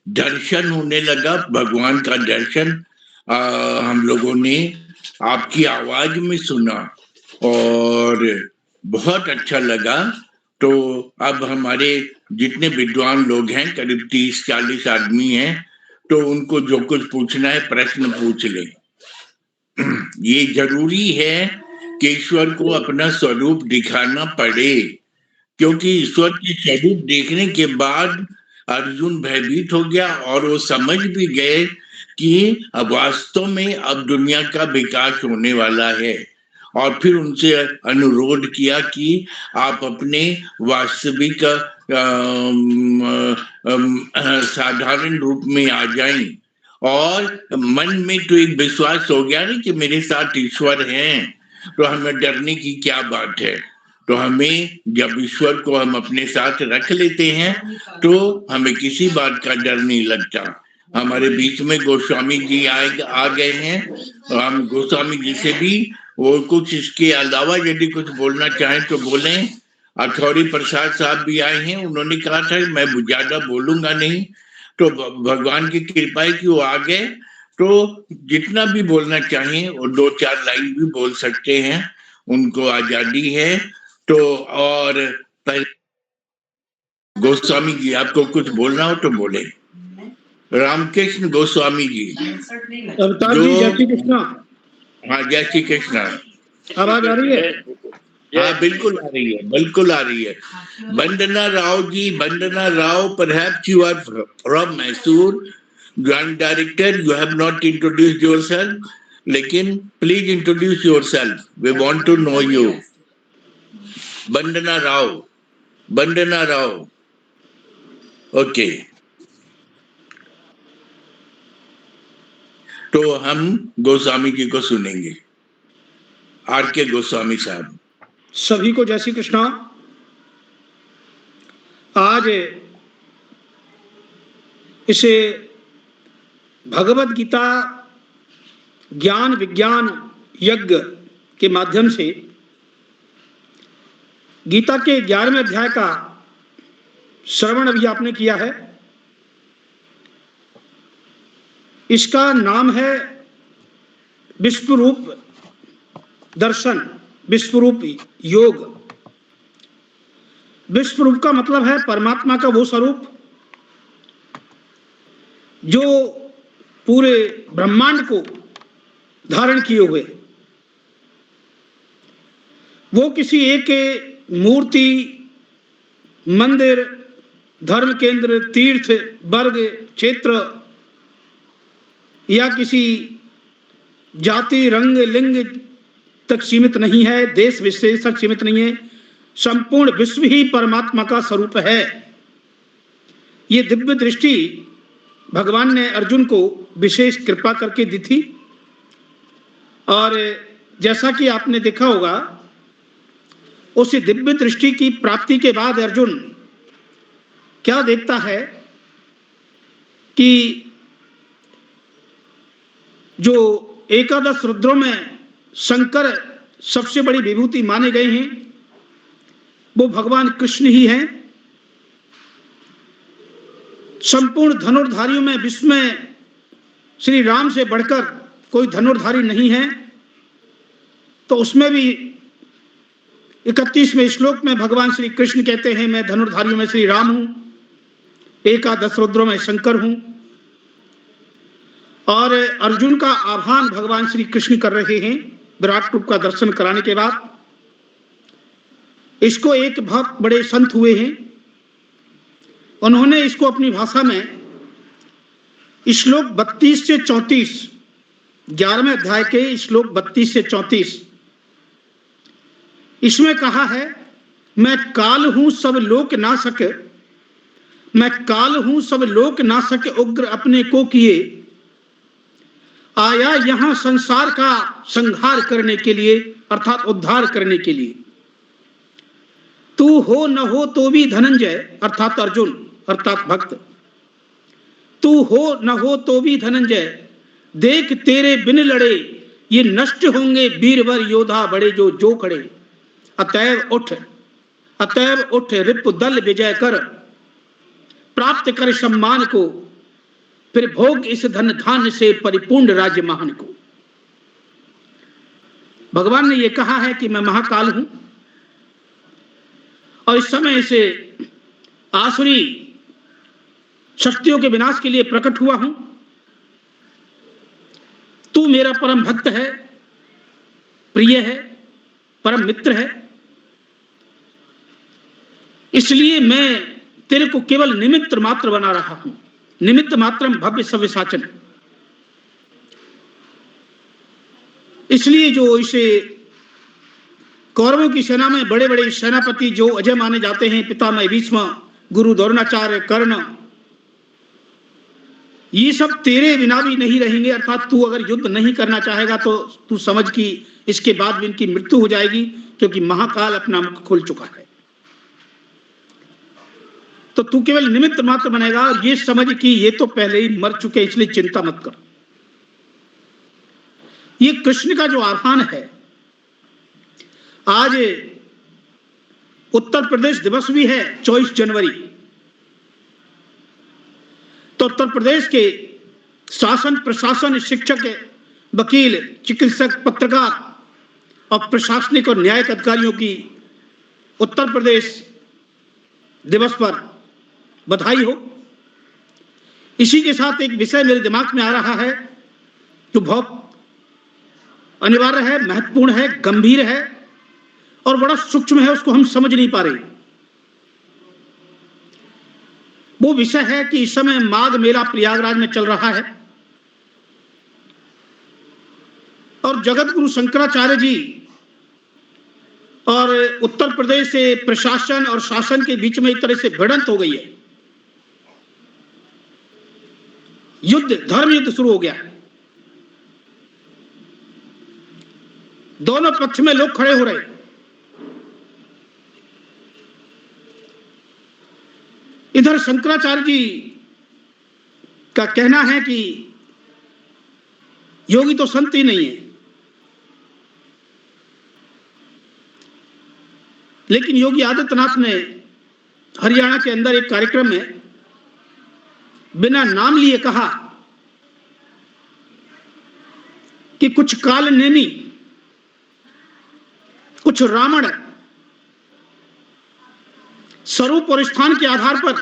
दर्शन होने लगा, भगवान का दर्शन हम लोगों ने आपकी आवाज में सुना और बहुत अच्छा लगा। तो अब हमारे जितने विद्वान लोग हैं, करीब 30-40 आदमी हैं, तो उनको जो कुछ पूछना है प्रश्न पूछ ले। ये जरूरी है कि ईश्वर को अपना स्वरूप दिखाना पड़े, क्योंकि ईश्वर के स्वरूप देखने के बाद अर्जुन भयभीत हो गया और वो समझ भी गए कि अब वास्तव में अब दुनिया का विकास होने वाला है। और फिर उनसे अनुरोध किया कि आप अपने वास्तविक साधारण रूप में आ जाएं। और मन में तो एक विश्वास हो गया ना कि मेरे साथ ईश्वर हैं, तो हमें डरने की क्या बात है। तो हमें जब ईश्वर को हम अपने साथ रख लेते हैं तो हमें किसी बात का डर नहीं लगता। हमारे बीच में गोस्वामी जी आ गए हैं और हम गोस्वामी जी से भी वो कुछ इसके अलावा यदि कुछ बोलना चाहें तो बोलें। अखौरी प्रसाद साहब भी आए हैं, उन्होंने कहा था मैं ज्यादा बोलूंगा नहीं, तो भगवान की कृपा है कि वो आ गए, तो जितना भी बोलना चाहें वो 2-4 लाइन भी बोल सकते हैं, उनको आजादी है। तो और गोस्वामी जी आपको कुछ बोलना हो तो बोले। रामकृष्ण गोस्वामी जी अवतार जी, जय श्री कृष्णा। हाँ, जय श्री कृष्णा। आवाज आ रही है? हाँ, बिल्कुल आ रही है, बिल्कुल आ रही है। वंदना राव जी, वंदना Rao, perhaps you are from Mysore, Joint Director, you have not introduced yourself, लेकिन please introduce yourself, we want to know you. Vandana Rao, Vandana Rao, okay. तो हम गोस्वामी जी को सुनेंगे, आर के गोस्वामी साहब। सभी को जय श्री कृष्णा। आज इसे भगवत गीता ज्ञान विज्ञान यज्ञ के माध्यम से गीता के 11वें अध्याय का श्रवण अभी आपने किया है। इसका नाम है विश्वरूप दर्शन, विश्वरूप योग। विश्वरूप का मतलब है परमात्मा का वो स्वरूप जो पूरे ब्रह्मांड को धारण किए हुए, वो किसी एक मूर्ति, मंदिर, धर्म केंद्र, तीर्थ, वर्ग, क्षेत्र या किसी जाति, रंग, लिंग तक सीमित नहीं है, देश विशेष तक सीमित नहीं है। संपूर्ण विश्व ही परमात्मा का स्वरूप है। ये दिव्य दृष्टि भगवान ने अर्जुन को विशेष कृपा करके दी थी। और जैसा कि आपने देखा होगा, उस दिव्य दृष्टि की प्राप्ति के बाद अर्जुन क्या देखता है कि जो एकादश रुद्रों में शंकर सबसे बड़ी विभूति माने गए हैं, वो भगवान कृष्ण ही हैं। संपूर्ण धनुर्धारियों में विश्व में श्री राम से बढ़कर कोई धनुर्धारी नहीं है। तो उसमें भी 31वें श्लोक में भगवान श्री कृष्ण कहते हैं, मैं धनुर्धारियों में श्री राम हूं, एकादश रुद्रों में शंकर हूं। और अर्जुन का आह्वान भगवान श्री कृष्ण कर रहे हैं विराट रूप का दर्शन कराने के बाद। इसको एक बहुत बड़े संत हुए हैं, उन्होंने इसको अपनी भाषा में श्लोक 32 से 34, 11वें अध्याय के श्लोक 32 से 34, इसमें कहा है, मैं काल हूं सब लोक नाशक, मैं काल हूं सब लोक नाशक, उग्र अपने को किए, आया यहां संसार का संहार करने के लिए, अर्थात उद्धार करने के लिए। तू हो न हो तो भी धनंजय, अर्थात अर्जुन अर्थात भक्त, तू हो न हो तो भी धनंजय, देख तेरे बिन लड़े ये नष्ट होंगे वीरवर योद्धा बड़े जो जो खड़े। अतएव उठ, अतएव उठ, रिपु दल विजय कर, प्राप्त कर सम्मान को, फिर भोग इस धन धान्य से परिपूर्ण राज्य महान को। भगवान ने यह कहा है कि मैं महाकाल हूं और इस समय से आसुरी शक्तियों के विनाश के लिए प्रकट हुआ हूं। तू मेरा परम भक्त है, प्रिय है, परम मित्र है, इसलिए मैं तेरे को केवल निमित्त मात्र बना रहा हूं, निमित्त मात्रम भव्य सव्यसाचन। इसलिए जो इसे कौरवों की सेना में बड़े बड़े सेनापति जो अजय माने जाते हैं, पितामह भीष्म, गुरु द्रोणाचार्य, कर्ण, ये सब तेरे बिना भी नहीं रहेंगे। अर्थात तू अगर युद्ध नहीं करना चाहेगा तो तू समझ कि इसके बाद भी इनकी मृत्यु हो जाएगी, क्योंकि महाकाल अपना मुख खोल चुका है। तो तू केवल निमित्त मात्र बनेगा, और ये समझ कि ये तो पहले ही मर चुके, इसलिए चिंता मत कर। ये कृष्ण का जो आह्वान है, आज उत्तर प्रदेश दिवस भी है 24 जनवरी। तो उत्तर प्रदेश के शासन, प्रशासन, शिक्षक, वकील, चिकित्सक, पत्रकार और प्रशासनिक और न्यायिक अधिकारियों की उत्तर प्रदेश दिवस पर बधाई हो। इसी के साथ एक विषय मेरे दिमाग में आ रहा है जो बहुत अनिवार्य है, महत्वपूर्ण है, गंभीर है और बड़ा सूक्ष्म है, उसको हम समझ नहीं पा रहे। वो विषय है कि इस समय माघ मेला प्रयागराज में चल रहा है और जगत गुरु शंकराचार्य जी और उत्तर प्रदेश से प्रशासन और शासन के बीच में एक तरह से भिड़ंत हो गई है। युद्ध, धर्म युद्ध शुरू हो गया। दोनों पक्ष में लोग खड़े हो रहे। इधर शंकराचार्य जी का कहना है कि योगी तो संत ही नहीं है, लेकिन योगी आदित्यनाथ ने हरियाणा के अंदर एक कार्यक्रम में बिना नाम लिए कहा कि कुछ काल नेमी, कुछ रावण स्वरूप और स्थान के आधार पर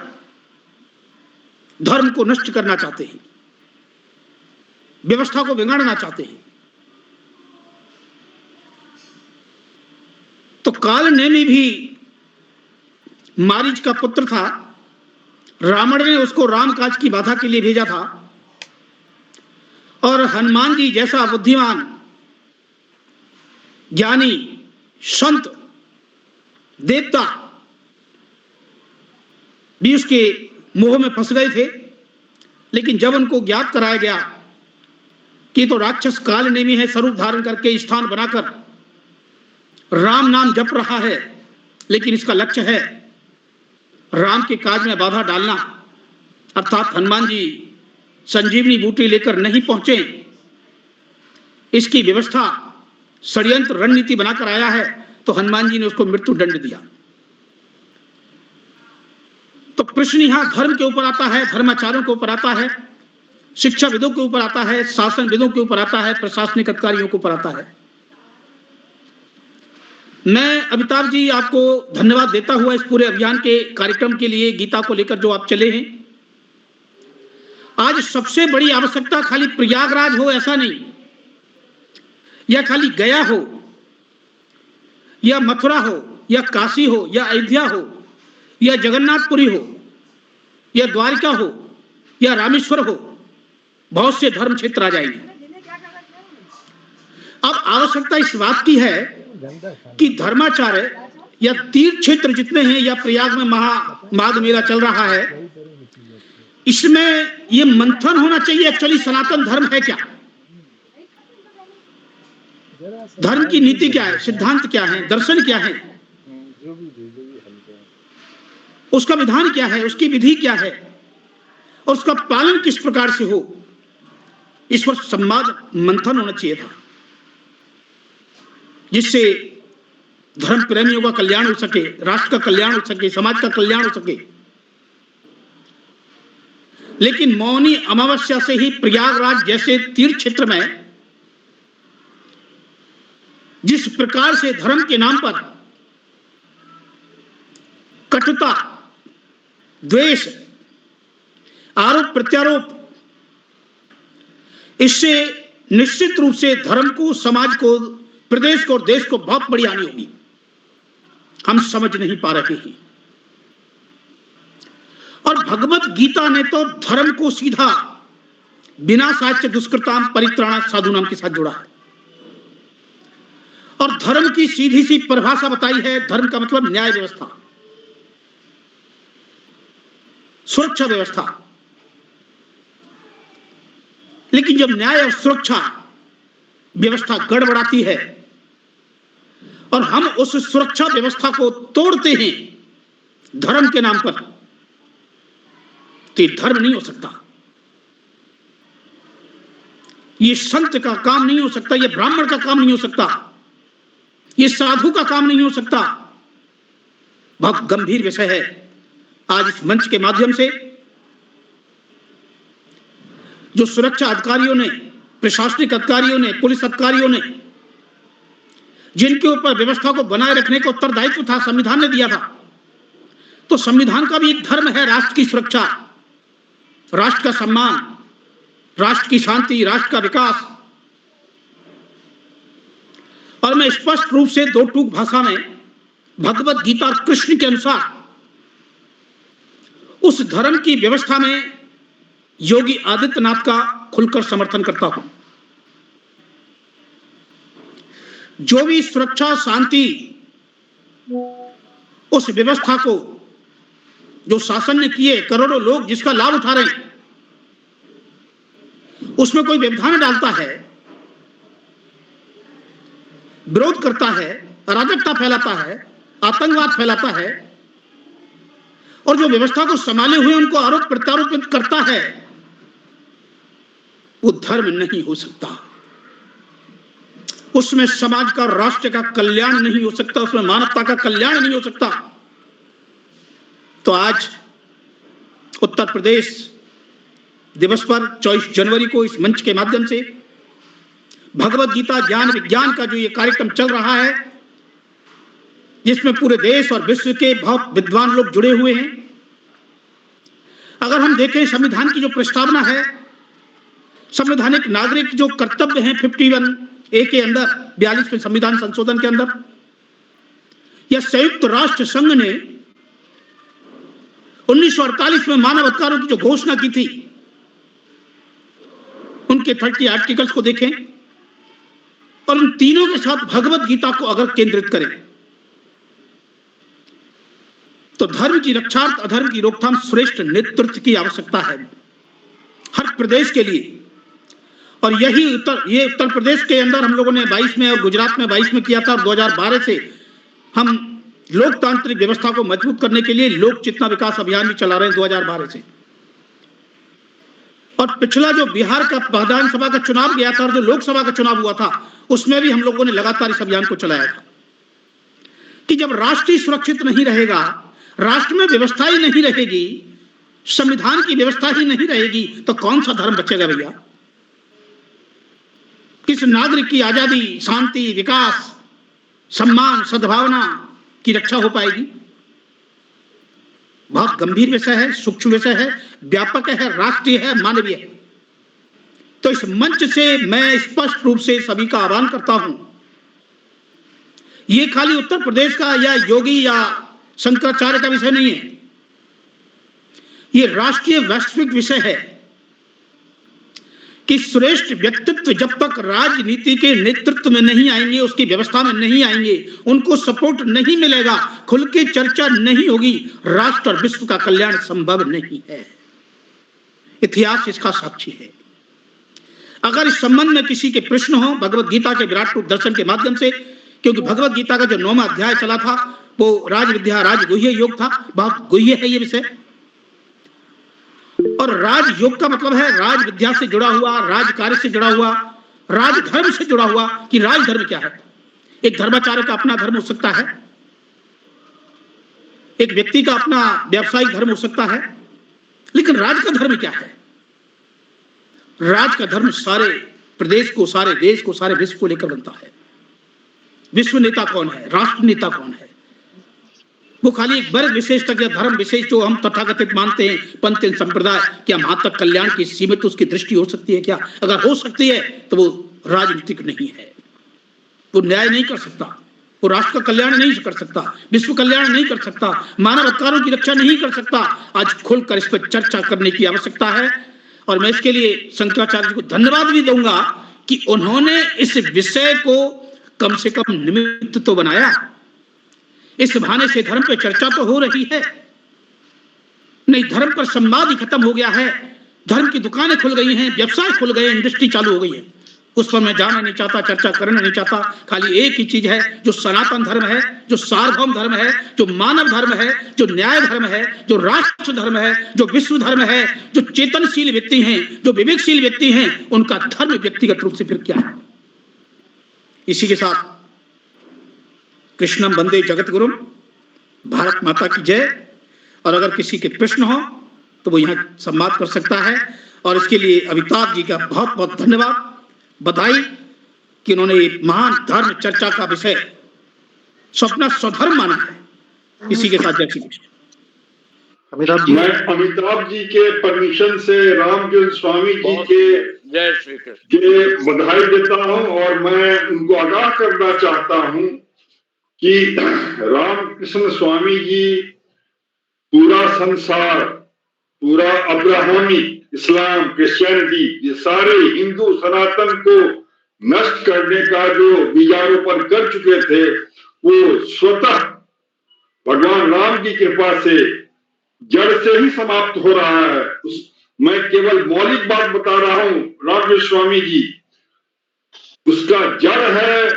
धर्म को नष्ट करना चाहते हैं, व्यवस्था को बिगाड़ना चाहते हैं। तो काल नेमी भी मारीच का पुत्र था। रावण ने उसको राम काज की बाधा के लिए भेजा था और हनुमान जी जैसा बुद्धिमान, ज्ञानी, संत, देवता भी उसके मोह में फंस गए थे। लेकिन जब उनको ज्ञात कराया गया कि तो राक्षस काल नेमी है, स्वरूप धारण करके स्थान बनाकर राम नाम जप रहा है, लेकिन इसका लक्ष्य है राम के काज में बाधा डालना। अर्थात हनुमान जी संजीवनी बूटी लेकर नहीं पहुंचे, इसकी व्यवस्था, षड्यंत्र, रणनीति बनाकर आया है, तो हनुमान जी ने उसको मृत्यु दंड दिया। तो प्रश्न यहां धर्म के ऊपर आता है, धर्माचार्यों के ऊपर आता है, शिक्षा विदों के ऊपर आता है, शासन विदों के ऊपर आता है, प्रशासनिक अधिकारियों के ऊपर आता है। मैं अमिताभ जी आपको धन्यवाद देता हुआ इस पूरे अभियान के कार्यक्रम के लिए, गीता को लेकर जो आप चले हैं। आज सबसे बड़ी आवश्यकता खाली प्रयागराज हो ऐसा नहीं, या खाली गया हो, या मथुरा हो, या काशी हो, या अयोध्या हो, या जगन्नाथपुरी हो, या द्वारिका हो, या रामेश्वर हो, बहुत से धर्म क्षेत्र आ जाएंगे। अब आवश्यकता इस बात की है कि धर्माचार्य या तीर्थ क्षेत्र जितने हैं, या प्रयाग में माघ मेला चल रहा है, इसमें ये मंथन होना चाहिए एक्चुअली सनातन धर्म है क्या, धर्म की नीति क्या है, सिद्धांत क्या है, दर्शन क्या है, उसका विधान क्या है, उसकी विधि क्या है और उसका पालन किस प्रकार से हो, इस पर संवाद मंथन होना चाहिए था, जिससे धर्म प्रेमियों का कल्याण हो सके, राष्ट्र का कल्याण हो सके, समाज का कल्याण हो सके। लेकिन मौनी अमावस्या से ही प्रयागराज जैसे तीर्थ क्षेत्र में जिस प्रकार से धर्म के नाम पर कटुता, द्वेष, आरोप प्रत्यारोप, इससे निश्चित रूप से धर्म को, समाज को, प्रदेश को और देश को बहुत बड़ी हानि होगी। हम समझ नहीं पा रहे हैं। और भगवत गीता ने तो धर्म को सीधा बिना साच्य दुष्कृताम परित्राणा साधु नाम के साथ जोड़ा है और धर्म की सीधी सी परिभाषा बताई है। धर्म का मतलब न्याय व्यवस्था, सुरक्षा व्यवस्था। लेकिन जब न्याय और सुरक्षा व्यवस्था गड़बड़ाती है और हम उस सुरक्षा व्यवस्था को तोड़ते हैं धर्म के नाम पर, तो ये धर्म नहीं हो सकता, ये संत का काम नहीं हो सकता, ये ब्राह्मण का काम नहीं हो सकता, ये साधु का काम नहीं हो सकता। बहुत गंभीर विषय है। आज इस मंच के माध्यम से जो सुरक्षा अधिकारियों ने, प्रशासनिक अधिकारियों ने, पुलिस अधिकारियों ने, जिनके ऊपर व्यवस्था को बनाए रखने का उत्तरदायित्व था, संविधान ने दिया था, तो संविधान का भी एक धर्म है राष्ट्र की सुरक्षा, राष्ट्र का सम्मान, राष्ट्र की शांति, राष्ट्र का विकास। और मैं स्पष्ट रूप से दो टूक भाषा में भगवत गीता और कृष्ण के अनुसार उस धर्म की व्यवस्था में योगी आदित्यनाथ का खुलकर समर्थन करता हूं। जो भी सुरक्षा, शांति, उस व्यवस्था को जो शासन ने किए, करोड़ों लोग जिसका लाभ उठा रहे हैं, उसमें कोई व्यवधान डालता है, विरोध करता है, अराजकता फैलाता है, आतंकवाद फैलाता है और जो व्यवस्था को संभाले हुए उनको आरोप प्रत्यारोपित करता है, वो धर्म नहीं हो सकता। उसमें समाज का, राष्ट्र का कल्याण नहीं हो सकता, उसमें मानवता का कल्याण नहीं हो सकता। तो आज उत्तर प्रदेश दिवस पर 24 जनवरी को इस मंच के माध्यम से भगवत गीता ज्ञान विज्ञान का जो ये कार्यक्रम चल रहा है, जिसमें पूरे देश और विश्व के बहुत विद्वान लोग जुड़े हुए हैं। अगर हम देखें संविधान की जो प्रस्तावना है, संवैधानिक नागरिक जो कर्तव्य हैं 51A के अंदर, 42वें संविधान संशोधन के अंदर, यह संयुक्त राष्ट्र संघ ने 1948 में मानव अधिकारों की जो घोषणा की थी, उनके 30 आर्टिकल्स को देखें और उन तीनों के साथ भगवत गीता को अगर केंद्रित करें तो धर्म की रक्षा, अधर्म की रोकथाम, श्रेष्ठ नेतृत्व की आवश्यकता है हर प्रदेश के लिए। और यही ये उत्तर प्रदेश के अंदर हम लोगों ने 22 में और गुजरात में 22 में किया था और 2012 से हम लोकतांत्रिक व्यवस्था को मजबूत करने के लिए लोक चेतना विकास अभियान भी चला रहे हैं 2012 से। और पिछला जो बिहार का विधानसभा का चुनाव गया था और जो लोकसभा का चुनाव हुआ था, उसमें भी हम लोगों ने लगातार इस अभियान को चलाया था कि जब राष्ट्र सुरक्षित नहीं रहेगा, राष्ट्र में व्यवस्था ही नहीं रहेगी, संविधान की व्यवस्था ही नहीं रहेगी, तो कौन सा धर्म बचेगा भैया? किस नागरिक की आजादी, शांति, विकास, सम्मान, सद्भावना की रक्षा हो पाएगी? बहुत गंभीर विषय है, सूक्ष्म विषय है, व्यापक है, राष्ट्रीय है, मानवीय है। तो इस मंच से मैं स्पष्ट रूप से सभी का आह्वान करता हूं, ये खाली उत्तर प्रदेश का या योगी या शंकराचार्य का विषय नहीं है, ये राष्ट्रीय वैश्विक विषय है कि श्रेष्ठ व्यक्तित्व जब तक राजनीति के नेतृत्व में नहीं आएंगे, उसकी व्यवस्था में नहीं आएंगे, उनको सपोर्ट नहीं मिलेगा, खुल के चर्चा नहीं होगी, राष्ट्र और विश्व का कल्याण संभव नहीं है। इतिहास इसका साक्षी है। अगर इस संबंध में किसी के प्रश्न हो भगवत गीता के विराट रूप दर्शन के माध्यम से, क्योंकि भगवत गीता का जो 9वां अध्याय चला था वो राजविद्या राजगुह्य योग था, बहुत गुह्य है ये विषय। और राजयोग का मतलब है राज विद्या से जुड़ा हुआ, राज कार्य से जुड़ा हुआ, राजधर्म से जुड़ा हुआ कि राजधर्म क्या है। एक धर्माचार्य का अपना धर्म हो सकता है, एक व्यक्ति का अपना व्यावसायिक धर्म हो सकता है, लेकिन राज का धर्म क्या है? राज का धर्म सारे प्रदेश को, सारे देश को, सारे विश्व को लेकर बनता है। विश्व नेता कौन है, राष्ट्र नेता कौन है? वो खाली एक वर्ग विशेष तक या धर्म विशेष जो हम तथाकथित मानते हैं पंथ संप्रदाय, क्या वहां तक कल्याण की सीमित उसकी दृष्टि हो सकती है क्या? अगर हो सकती है तो वो राजनीतिक नहीं है, वो न्याय नहीं कर सकता, वो राष्ट्र का कल्याण नहीं कर सकता, विश्व कल्याण नहीं कर सकता, मानव अधिकारों की रक्षा नहीं कर सकता। आज खुलकर इस पर चर्चा करने की आवश्यकता है और मैं इसके लिए शंकराचार्य जी को धन्यवाद भी दूंगा कि उन्होंने इस विषय को कम से कम निमित्त तो बनाया। इस बहाने से धर्म पे चर्चा तो हो रही है, नहीं धर्म पर संवाद ही खत्म हो गया है। धर्म की दुकानें खुल गई हैं, व्यवसाय खुल गए, इंडस्ट्री चालू हो गई है। उस पर मैं जाना नहीं चाहता, चर्चा करना नहीं चाहता। खाली एक ही चीज है, जो सनातन धर्म है, जो सार्वभौम धर्म है, जो मानव धर्म है, जो न्याय धर्म है, जो राष्ट्र धर्म है, जो विश्व धर्म है, जो चेतनशील व्यक्ति हैं, जो विवेकशील व्यक्ति हैं, उनका धर्म व्यक्तिगत रूप से फिर क्या है। इसी के साथ कृष्णम वंदे जगत गुरुम, भारत माता की जय। और अगर किसी के प्रश्न हो तो वो यहाँ संवाद कर सकता है और इसके लिए अमिताभ जी का बहुत बहुत धन्यवाद, बधाई कि उन्होंने ये महान धर्म चर्चा का विषय स्वप्न स्वधर्म माना है। इसी के साथ जय श्री कृष्ण। अमिताभ जी, मैं अमिताभ जी के परमिशन से रामकृष्ण स्वामी जी के जय श्री कृष्ण के बधाई देता हूं और मैं उनको आगाह करना चाहता हूं कि रामकृष्ण स्वामी जी पूरा संसार, पूरा अब्राहमिक, इस्लाम, क्रिश्चियनिटी, ये सारे हिंदू सनातन को नष्ट करने का जो बीजारोपण कर चुके थे, वो स्वतः भगवान राम की कृपा से जड़ से ही समाप्त हो रहा है। मैं केवल मौलिक बात बता रहा हूं। रामकृष्ण स्वामी जी, उसका जड़ है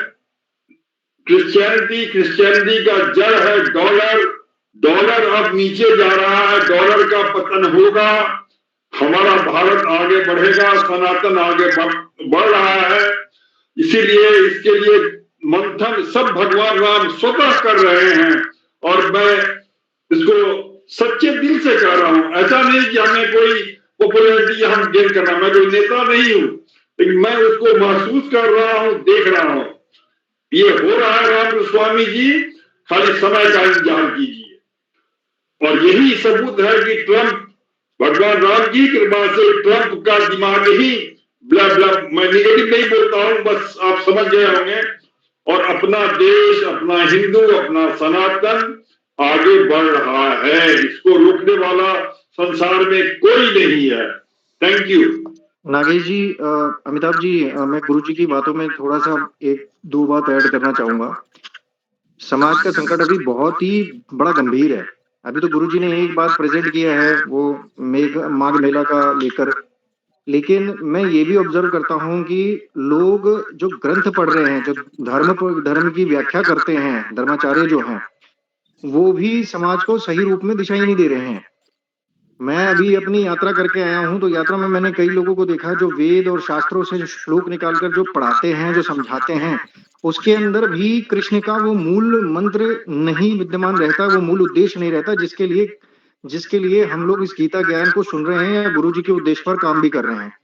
क्रिश्चियनिटी, क्रिश्चियनिटी का जड़ है डॉलर। डॉलर अब नीचे जा रहा है, डॉलर का पतन होगा, हमारा भारत आगे बढ़ेगा, सनातन आगे बढ़ रहा है। इसीलिए इसके लिए मंथन सब भगवान राम स्वतः कर रहे हैं और मैं इसको सच्चे दिल से कह रहा हूं। ऐसा नहीं कि हमें कोई पॉपुलैरिटी हम गेन करना, मैं कोई नेता नहीं हूं, लेकिन मैं उसको महसूस कर रहा हूं, देख रहा हूं, ये हो रहा है। रामकृष्ण स्वामी जी, खाली समय का इंतजार कीजिए। और यही सबूत है कि ट्रंप, भगवान राम की कृपा से ट्रंप का दिमाग ही ब्ला ब्ला, मैं निगेटिव नहीं बोलता हूं, बस आप समझ गए होंगे। और अपना देश, अपना हिंदू, अपना सनातन आगे बढ़ रहा है, इसको रोकने वाला संसार में कोई नहीं है। Thank you. नागेश जी, अमिताभ जी, मैं गुरु जी की बातों में थोड़ा सा एक दो बात ऐड करना चाहूंगा। समाज का संकट अभी बहुत ही बड़ा गंभीर है। अभी तो गुरु जी ने एक बात प्रेजेंट किया है, वो माघ मेला का लेकर, लेकिन मैं ये भी ऑब्जर्व करता हूँ कि लोग जो ग्रंथ पढ़ रहे हैं, जो धर्म की व्याख्या करते हैं, धर्माचार्य जो हैं, वो भी समाज को सही रूप में दिशा ही नहीं दे रहे हैं। मैं अभी अपनी यात्रा करके आया हूं, तो यात्रा में मैंने कई लोगों को देखा जो वेद और शास्त्रों से जो श्लोक निकालकर जो पढ़ाते हैं, जो समझाते हैं, उसके अंदर भी कृष्ण का वो मूल मंत्र नहीं विद्यमान रहता, वो मूल उद्देश्य नहीं रहता जिसके लिए हम लोग इस गीता ज्ञान को सुन रहे हैं या गुरु जी के उद्देश्य पर काम भी कर रहे हैं।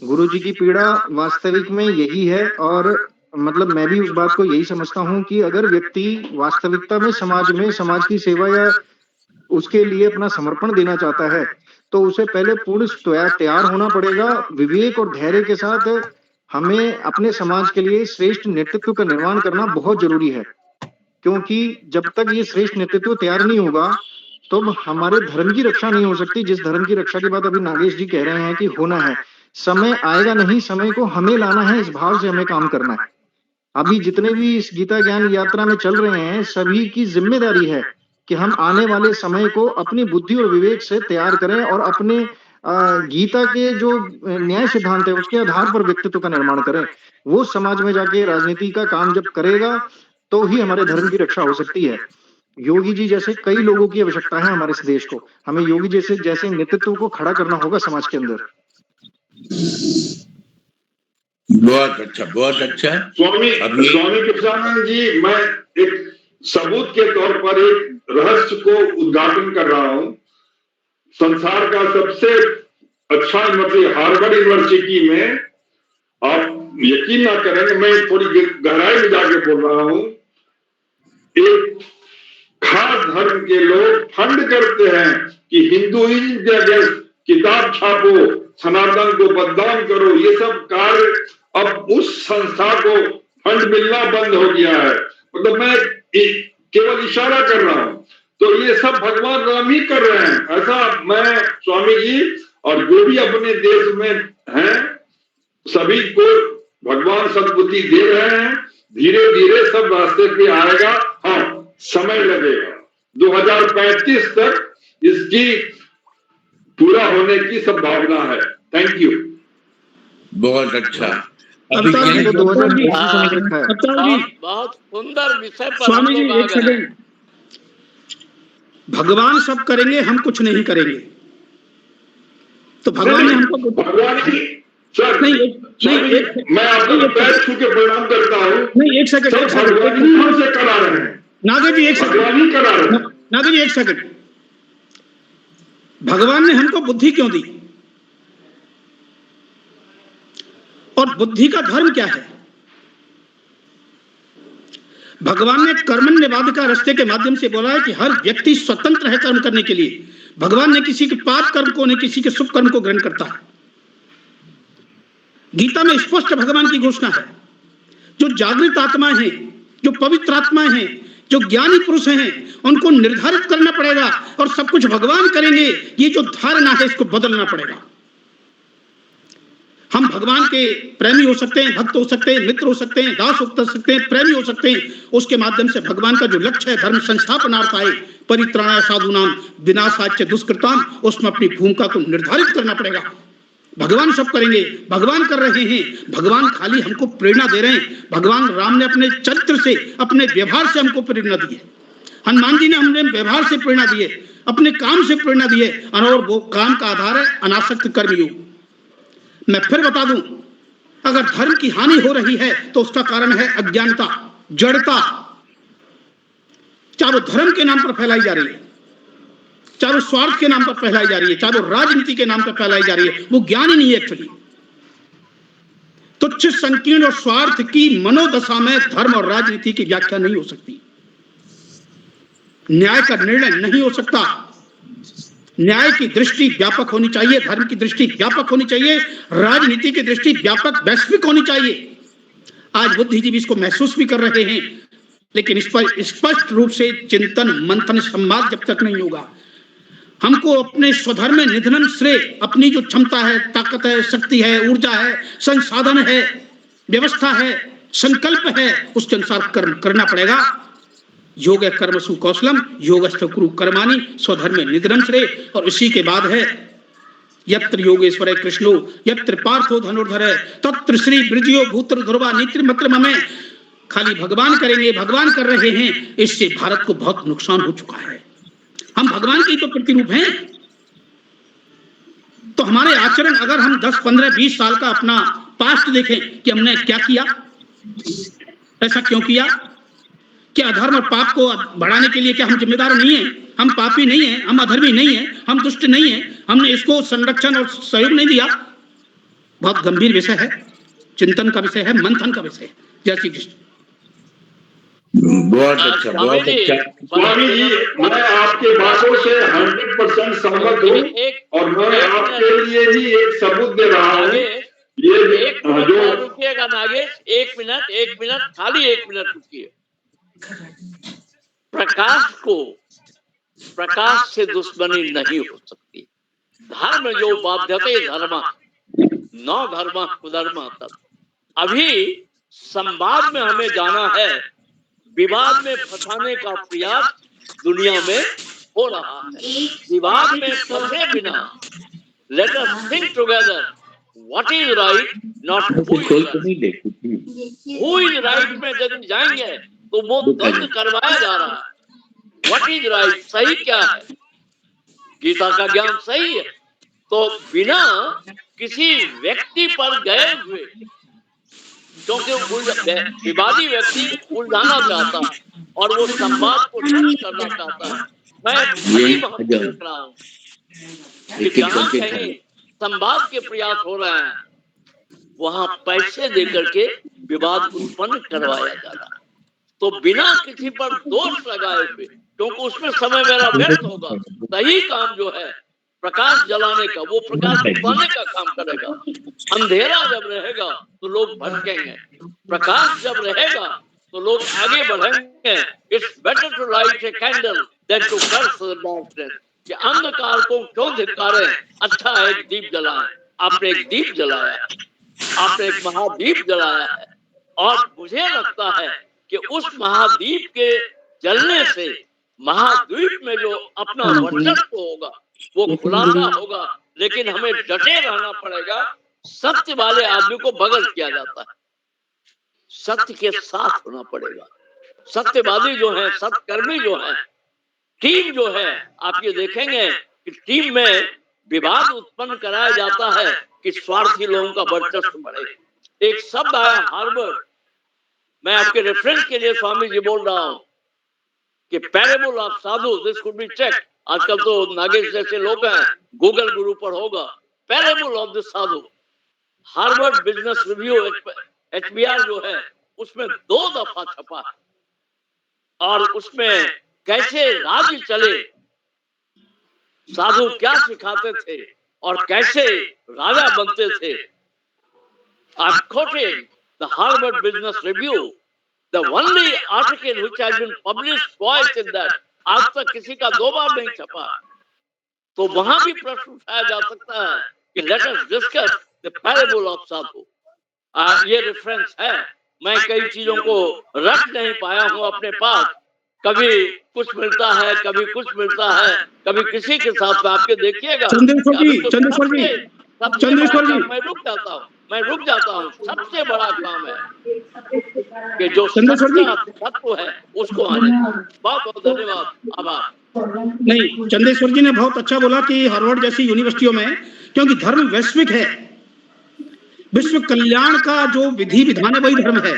गुरु जी की पीड़ा वास्तविक में यही है और मतलब मैं भी उस बात को यही समझता हूँ कि अगर व्यक्ति वास्तविकता में समाज की सेवा या उसके लिए अपना समर्पण देना चाहता है, तो उसे पहले पूर्ण तैयार होना पड़ेगा। विवेक और धैर्य के साथ हमें अपने समाज के लिए श्रेष्ठ नेतृत्व का निर्माण करना बहुत जरूरी है, क्योंकि जब तक ये श्रेष्ठ नेतृत्व तैयार नहीं होगा तो हमारे धर्म की रक्षा नहीं हो सकती, जिस धर्म की रक्षा की बात अभी नागेश जी कह रहे हैं कि होना है। समय आएगा नहीं, समय को हमें लाना है, इस भाव से हमें काम करना है। अभी जितने भी इस गीता ज्ञान यात्रा में चल रहे हैं, सभी की जिम्मेदारी है कि हम आने वाले समय को अपनी बुद्धि और विवेक से तैयार करें और अपने गीता के जो न्याय सिद्धांत है उसके आधार पर व्यक्तित्व का निर्माण करें। वो समाज में जाके राजनीति का काम जब करेगा तो ही हमारे धर्म की रक्षा हो सकती है। योगी जी जैसे कई लोगों की आवश्यकता है हमारे इस देश को, हमें योगी जैसे नेतृत्व को खड़ा करना होगा समाज के अंदर। बहुत अच्छा, बहुत अच्छा। स्वामी कृष्णानंद जी, मैं एक सबूत के तौर पर एक रहस्य को उद्घाटन कर रहा हूं। संसार का सबसे अच्छा यूनिवर्सिटी, हार्वर्ड यूनिवर्सिटी में, आप यकीन ना करेंगे, मैं थोड़ी गहराई में जाके बोल रहा हूं, एक खास धर्म के लोग फंड करते हैं कि हिंदुइज्म के अगेंस्ट किताब छापो, सनातन को बदनाम करो, ये सब कार्य अब उस संस्था को फंड मिलना बंद हो गया है। मतलब मैं केवल इशारा कर रहा हूं, तो ये सब भगवान राम ही कर रहे हैं। ऐसा मैं स्वामी जी और जो भी अपने देश में हैं सभी को भगवान सद्बुद्धि दे रहे हैं। धीरे धीरे सब रास्ते पे आएगा। हाँ, समय लगेगा, 2035 तक इसकी पूरा होने की संभावना है। Thank you. बहुत अच्छा। अभी अवतार जी, हमने तो 2020 हाँ, समझ रखा है। अवतार जी, बहुत सुंदर विषय पर स्वामी हम जी लोग आ एक गए हैं। सेकंड। भगवान सब करेंगे, हम कुछ नहीं करेंगे, तो भगवान ने हमको भगवान की सर, नहीं, मैं आपका पैर छू के प्रणाम करता हूँ। नहीं, एक सेकंड, एक सेकंड, भगवान ही हमसे करा रहे हैं। नागर जी एक सेकंड, भगवान ही करा रहे हैं। नागर जी एक सेकंड। भगवान ने हमको बुद्धि क्यों दी, और बुद्धि का धर्म क्या है? भगवान ने कर्मण्यवाधिकार रास्ते के माध्यम से बोला है कि हर व्यक्ति स्वतंत्र है कर्म करने के लिए। भगवान ने किसी के पाप कर्म को नहीं, किसी के शुभ कर्म को ग्रहण करता है। गीता में स्पष्ट भगवान की घोषणा है, जो जागृत आत्मा है, जो पवित्र आत्मा है, जो ज्ञानी पुरुष हैं, उनको निर्धारित करना पड़ेगा और सब कुछ भगवान करेंगे। ये जो धारणा है इसको बदलना पड़ेगा। हम भगवान के प्रेमी हो सकते हैं, भक्त हो सकते हैं, मित्र हो सकते हैं, दास हो सकते हैं, प्रेमी हो सकते हैं। उसके माध्यम से भगवान का जो लक्ष्य है धर्म संस्थापनार्थाय परित्राणाय साधूनाम विनाशाय च दुष्कृताम, उसमें अपनी भूमिका को निर्धारित करना पड़ेगा। भगवान सब करेंगे, भगवान कर रहे हैं। भगवान खाली हमको प्रेरणा दे रहे हैं। भगवान राम ने अपने चरित्र से, अपने व्यवहार से हमको प्रेरणा दी है। हनुमान जी ने हमने व्यवहार से प्रेरणा दी है, अपने काम से प्रेरणा दी है, और वो काम का आधार है अनासक्त कर्मयोग। मैं फिर बता दूं, अगर धर्म की हानि हो रही है तो उसका कारण है अज्ञानता, जड़ता। चाहे वो धर्म के नाम पर फैलाई जा रही है, चाहे वो स्वार्थ के नाम पर फैलाई जा रही है, चाहे वो राजनीति के नाम पर फैलाई जा रही है, वो ज्ञान ही नहीं है एक्चुअली। तुच्छ, संकीर्ण और स्वार्थ की मनोदशा में धर्म और राजनीति की व्याख्या नहीं हो सकती। न्याय का निर्णय नहीं हो सकता। न्याय की दृष्टि व्यापक होनी चाहिए, धर्म की दृष्टि व्यापक होनी चाहिए, राजनीति की दृष्टि व्यापक वैश्विक होनी चाहिए। आज बुद्धिजीवी इसको महसूस भी कर रहे हैं, लेकिन इस पर स्पष्ट रूप से चिंतन, मंथन, संवाद जब तक नहीं होगा, हमको अपने स्वधर्म में निधनम श्रेय, अपनी जो क्षमता है, ताकत है, शक्ति है, ऊर्जा है, संसाधन है, व्यवस्था है, संकल्प है, उसके अनुसार कर्म करना पड़ेगा। योग कर्मसु कौशलम योगस्थ कुरु कर्माणि स्वधर्म निधनम श्रेय। और इसी के बाद है यत्र योगेश्वर कृष्णो यत्र पार्थो धनुर्धर तत्र श्री ब्रजियो भूत्र ध्रुवा नीति मत्र ममे। खाली भगवान करेंगे, भगवान कर रहे हैं, इससे भारत को बहुत नुकसान हो चुका है। हम भगवान की तो प्रतिरूप हैं, तो हमारे आचरण, अगर हम 10, 15, 20 साल का अपना पास्ट देखें कि हमने क्या किया, ऐसा क्यों किया, क्या अधर्म और पाप को बढ़ाने के लिए क्या हम जिम्मेदार नहीं है? हम पापी नहीं है, हम अधर्मी नहीं है, हम दुष्ट नहीं है, हमने इसको संरक्षण और सहयोग नहीं दिया। बहुत गंभीर विषय है, चिंतन का विषय है, मंथन का विषय है। जय श्री कृष्ण। बहुत अच्छा, बहुत अच्छा। स्वामी जी, मैं आपके बातों से 100% सहमत हूँ और मैं आपके लिए ही एक सबूत दे रहा हूँ। ये जो रुकिएगा नागेश, 1 मिनट, खाली 1 मिनट रुकिए। प्रकाश से दुश्मनी नहीं हो सकती। धर्म जो बाध्यते धर्म न धर्म कुधर्म। तब अभी संवाद में हमें जाना है, विवाद में फंसाने का प्रयास दुनिया में हो रहा है। विवाद में फंसे बिना let us think together what is right, not who is right में जब जाएंगे तो वो द्वंद करवाया जा रहा है। व्हाट इज राइट, सही क्या है, गीता का ज्ञान सही है, तो बिना किसी व्यक्ति पर गए हुए, क्योंकि विवादी व्यक्ति उलझाना चाहता है और वो संवाद को नष्ट करना चाहता है। मैं वही वहां देख रहा हूँ कि जहां कहीं संवाद के प्रयास हो रहे हैं, वहां पैसे देकर के विवाद उत्पन्न करवाया जा रहा है। तो बिना किसी पर दोष लगाए हुए, क्योंकि उसमें समय मेरा व्यर्थ होगा, सही काम जो है प्रकाश जलाने का, वो प्रकाश बुझाने का काम करेगा। अंधेरा जब रहेगा तो लोग भटकेंगे, प्रकाश जब रहेगा तो लोग आगे बढ़ेंगे। It's better to light a candle than to curse the darkness, कि अंधकार को क्यों धिक्कारें, अच्छा है एक दीप जलाएं। आपने एक दीप जलाया, आपने एक महादीप जलाया है, और मुझे लगता है कि उस महादीप के जलने से महाद्वीप में जो अपना वर्चस्व होगा वो खुलासा होगा। लेकिन हमें डटे रहना पड़ेगा। सत्य वाले आदमी को बगल किया जाता है, सत्य के साथ होना पड़ेगा। सत्यवादी जो है, सत्कर्मी जो है, टीम जो है, आप ये देखेंगे कि टीम में विवाद उत्पन्न कराया जाता है कि स्वार्थी लोगों का वर्चस्व बढ़े। एक शब्द आया हार्वर्ड, मैं आपके रेफरेंस के लिए स्वामी जी बोल रहा हूं कि parable of sadhu, this could be check. आजकल तो नागेश जैसे लोग हैं, गूगल गुरु पर होगा, parable of the Sadhu. Harvard business review HBR जो है उसमें 2 दफा छपा है, और उसमें कैसे राज्य चले, साधु क्या सिखाते थे और कैसे राजा बनते थे। I'm quoting the Harvard Business Review, the only article which has been published twice in that, आज तक किसी का 2 बार नहीं छपा। तो वहां भी प्रश्न उठाया जा सकता है कि let us discuss the parable of साधु। ये रेफरेंस है, मैं कई चीजों को रख नहीं पाया हूं अपने पास, कभी कुछ मिलता है, कभी कुछ मिलता है, कभी किसी के साथ। आपके देखिएगा चंद्रेश्वर जी, मैं रुक जाता हूँ। सबसे बड़ा काम है कि जो चंद्रेश्वर जी, तत्व है उसको आने। बहुत बहुत धन्यवाद, आभार। नहीं, चंद्रेश्वर जी ने बहुत अच्छा बोला कि हार्वर्ड जैसी यूनिवर्सिटियों में, क्योंकि धर्म वैश्विक है, विश्व कल्याण का जो विधि विधान है वही धर्म है,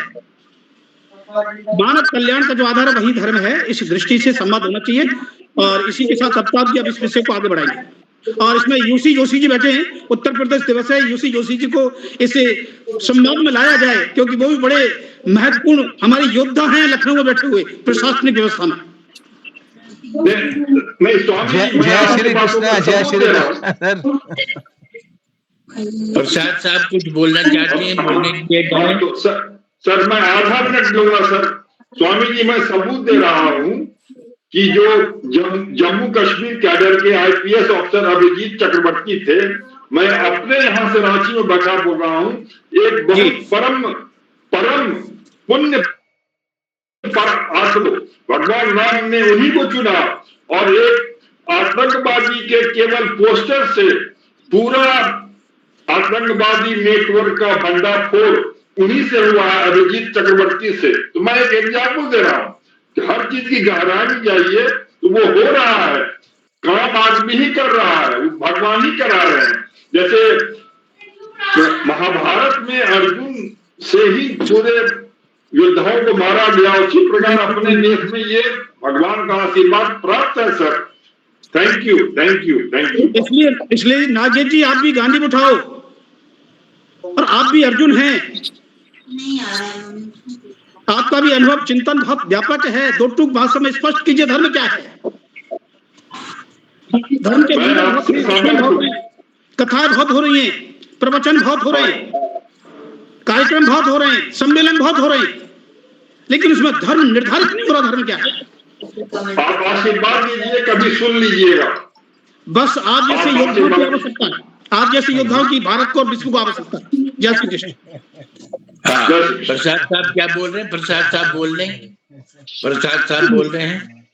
मानव कल्याण का जो आधार है वही धर्म है। इस दृष्टि से संवाद होना चाहिए, और इसी के साथ अब जी अब इस विषय को आगे बढ़ाएंगे। और इसमें यूसी जोशी जी बैठे हैं, उत्तर प्रदेश दिवस है, यूसी जोशी जी को इस संवाद में लाया जाए, क्योंकि वो भी बड़े महत्वपूर्ण हमारे योद्धा हैं लखनऊ में बैठे हुए प्रशासनिक व्यवस्था में। नहीं स्वामी, जय श्री कृष्ण, जय श्री कृष्ण। प्रसाद साहब कुछ बोलना चाहते हैं, बोलने के लिए सर मैं आधा मिनट लूंगा सर। स्वामी जी, मैं सबूत दे रहा हूं कि जो जम्मू कश्मीर कैडर के IPS ऑफिसर अभिजीत चक्रवर्ती थे, मैं अपने यहां से रांची में बैठा बोल रहा हूं, एक बहुत परम पुण्य पर आत्मा भगवान राम ने उन्हीं को चुना, और एक आतंकवादी के केवल पोस्टर से पूरा आतंकवादी नेटवर्क का भंडाफोड़ उन्हीं से हुआ है, अभिजीत चक्रवर्ती से। तो मैं एक एग्जाम्पल दे रहा हूं कि हर चीज की गहराई जाइए तो वो हो रहा है, काम आदमी ही कर रहा है, भगवान ही करा रहे हैं। जैसे महाभारत में अर्जुन से ही पूरे योद्धाओं को मारा गया, उसी प्रकार अपने देश में ये भगवान का आशीर्वाद प्राप्त है sir. Thank you, thank you, thank you. इसलिए नागेश जी आप भी गांधी उठाओ, और आप भी अर्जुन हैं, आपका भी अनुभव चिंतन बहुत व्यापक है। 2 टूक भाषा में स्पष्ट कीजिए धर्म क्या है। धर्म के कथाएं बहुत हो रही हैं, प्रवचन बहुत हो रहे हैं, कार्यक्रम बहुत हो रहे हैं, सम्मेलन बहुत हो रहे हैं, लेकिन उसमें धर्म निर्धारित नहीं हो रहा। धर्म क्या है? आप आशीर्वाद दीजिए, कभी सुन लीजिएगा। बस आप जैसे योद्धाओं की आवश्यकता है, आप जैसे योद्धाओं की भारत को और विश्व को आवश्यकता है। जय श्री कृष्ण। हाँ, प्रसाद साहब क्या बोल रहे हैं? प्रसाद साहब बोल रहे हैं, प्रसाद साहब बोल रहे हैं।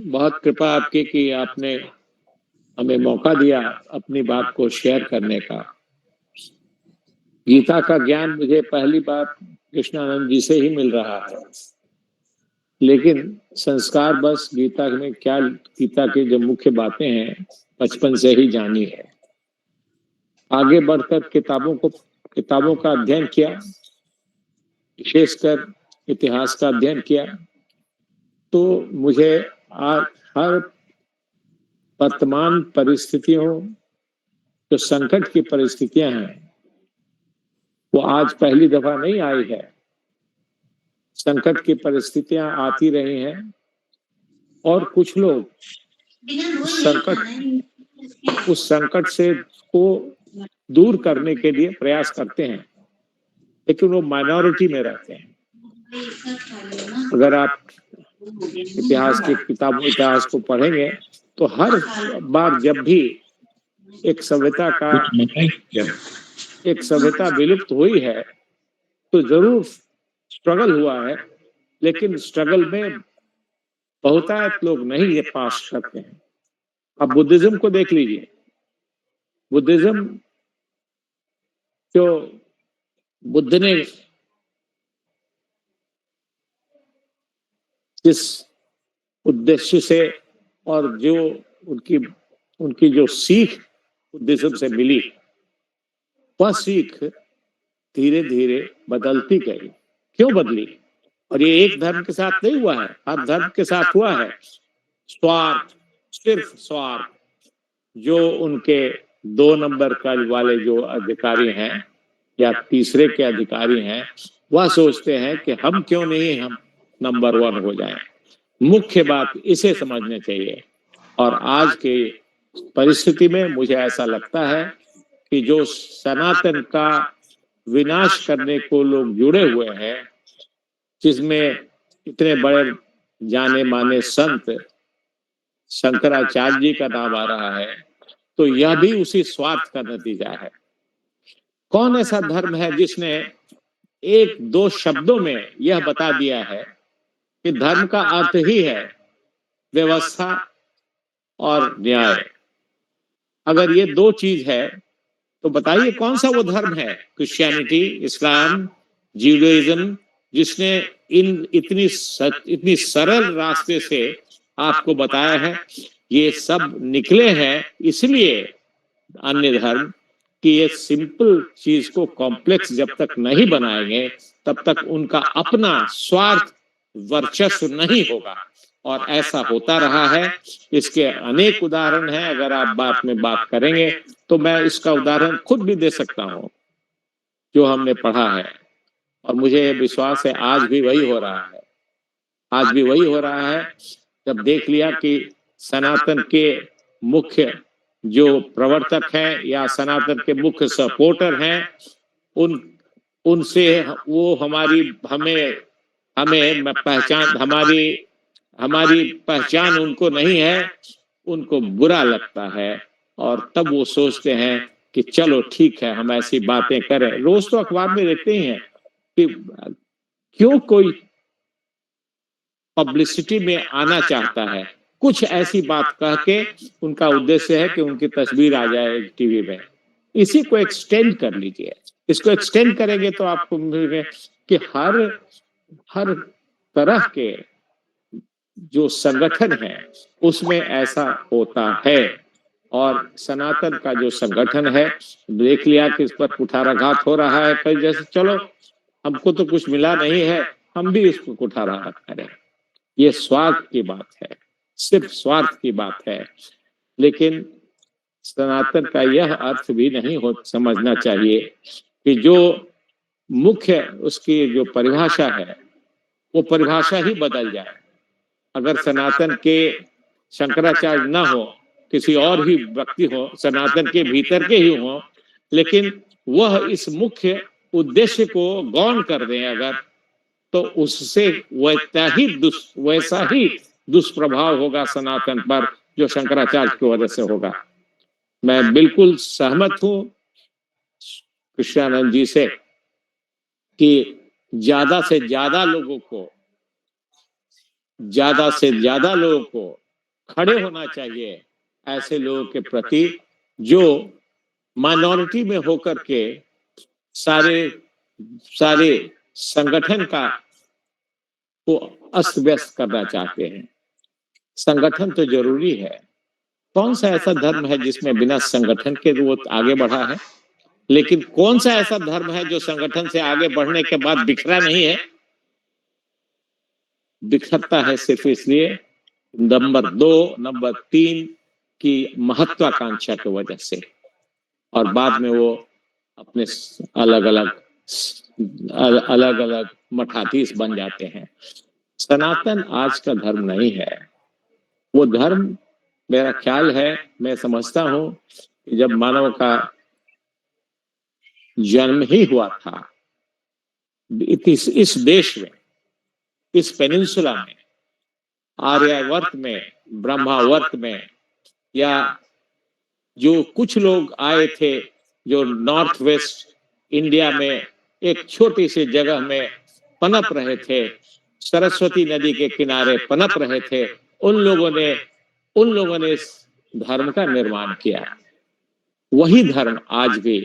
बहुत कृपा आपकी कि आपने हमें मौका दिया अपनी बात को शेयर करने का। गीता का ज्ञान मुझे पहली बार कृष्णानंद जी से ही मिल रहा है, लेकिन संस्कार बस गीता में क्या, गीता की जो मुख्य बातें हैं बचपन से ही जानी है। आगे बढ़कर किताबों का अध्ययन किया, विशेषकर इतिहास का अध्ययन किया, तो मुझे हर वर्तमान परिस्थितियों, जो संकट की परिस्थितियां हैं, वो आज पहली दफा नहीं आई है। संकट की परिस्थितियां आती रही हैं, और कुछ लोग उस संकट से को दूर करने के लिए प्रयास करते हैं, लेकिन वो माइनॉरिटी में रहते हैं। अगर आप इतिहास की किताबों इतिहास को पढ़ेंगे तो हर बार जब भी एक सभ्यता विलुप्त हुई है तो जरूर स्ट्रगल हुआ है, लेकिन स्ट्रगल में बहुतायत लोग नहीं ये पास करते हैं। अब बुद्धिज्म को देख लीजिए, बुद्धिज्म जो बुद्ध ने जिस उद्देश्य से और जो उनकी जो सीख बुद्धिज्म से मिली, वह सीख धीरे धीरे बदलती गई। क्यों बदली? और ये एक धर्म के साथ नहीं हुआ है, हर धर्म के साथ हुआ है। स्वार्थ, सिर्फ स्वार्थ। जो उनके 2 नंबर का वाले जो अधिकारी हैं या तीसरे के अधिकारी हैं, वह सोचते हैं कि हम क्यों नहीं हम नंबर 1 हो जाएं। मुख्य बात इसे समझना चाहिए। और आज के परिस्थिति में मुझे ऐसा लगता है कि जो सनातन का विनाश करने को लोग जुड़े हुए हैं, जिसमें इतने बड़े जाने माने संत शंकराचार्य जी का नाम आ रहा है, तो यह भी उसी स्वार्थ का नतीजा है। कौन ऐसा धर्म है जिसने 1-2 शब्दों में यह बता दिया है कि धर्म का अर्थ ही है व्यवस्था और न्याय? अगर ये 2 चीज है तो बताइए कौन सा वो धर्म है? क्रिश्चियनिटी, इस्लाम, ज्यूडाइज्म, जिसने इतनी सरल रास्ते से आपको बताया है। ये सब निकले हैं इसलिए अन्य धर्म कि ये सिंपल चीज को कॉम्प्लेक्स जब तक नहीं बनाएंगे तब तक उनका अपना स्वार्थ वर्चस्व नहीं होगा। और ऐसा होता रहा है। इसके अनेक उदाहरण हैं। अगर आप बात करेंगे तो मैं इसका उदाहरण खुद भी दे सकता हूं जो हमने पढ़ा है, और मुझे विश्वास है आज भी वही हो रहा है। आज भी वही हो रहा है। जब देख लिया कि सनातन के मुख्य जो प्रवर्तक हैं या सनातन के मुख्य सपोर्टर हैं, उनसे वो हमारी पहचान उनको नहीं है, उनको बुरा लगता है। और तब वो सोचते हैं कि चलो ठीक है, हम ऐसी बातें करें। रोज तो अखबार में देखते ही हैं कि क्यों कोई पब्लिसिटी में आना चाहता है, कुछ ऐसी बात कह के उनका उद्देश्य है कि उनकी तस्वीर आ जाए टीवी में। इसी को एक्सटेंड कर लीजिए। इसको एक्सटेंड करेंगे तो आपको मिलेगा कि हर तरह के जो संगठन है उसमें ऐसा होता है। और सनातन का जो संगठन है, देख लिया कि इस पर कुठाराघात हो रहा है। कई जैसे चलो हमको तो कुछ मिला नहीं है, हम भी इसको कुठाराघात करें। ये स्वार्थ की बात है, सिर्फ स्वार्थ की बात है। लेकिन सनातन का यह अर्थ भी नहीं हो समझना चाहिए कि जो मुख्य उसकी जो परिभाषा है वो परिभाषा ही बदल जाए। अगर सनातन के शंकराचार्य न हो, किसी और ही व्यक्ति हो, सनातन के भीतर के ही हो, लेकिन वह इस मुख्य उद्देश्य को गौण कर दें अगर, तो उससे वैसा ही दुष्प्रभाव होगा सनातन पर जो शंकराचार्य की वजह से होगा। मैं बिल्कुल सहमत हूं कृष्णानंद जी से कि ज्यादा से ज्यादा लोगों को खड़े होना चाहिए ऐसे लोगों के प्रति जो माइनॉरिटी में होकर के सारे संगठन को अस्त व्यस्त करना चाहते हैं। संगठन तो जरूरी है। कौन सा ऐसा धर्म है जिसमें बिना संगठन के वो आगे बढ़ा है? लेकिन कौन सा ऐसा धर्म है जो संगठन से आगे बढ़ने के बाद बिखरा नहीं है? बिखरता है सिर्फ इसलिए नंबर 2, नंबर 3 की महत्वाकांक्षा की वजह से, और बाद में वो अपने अलग अलग मठाधीश बन जाते हैं। सनातन आज का धर्म नहीं है। वो धर्म, मेरा ख्याल है, मैं समझता हूं कि जब मानव का जन्म ही हुआ था इस देश में, इस पेनिनसुला में, आर्यावर्त में, ब्रह्मावर्त में, या जो कुछ लोग आए थे जो नॉर्थ वेस्ट इंडिया में एक छोटी सी जगह में पनप रहे थे, सरस्वती नदी के किनारे पनप रहे थे, उन लोगों ने इस धर्म का निर्माण किया। वही धर्म आज भी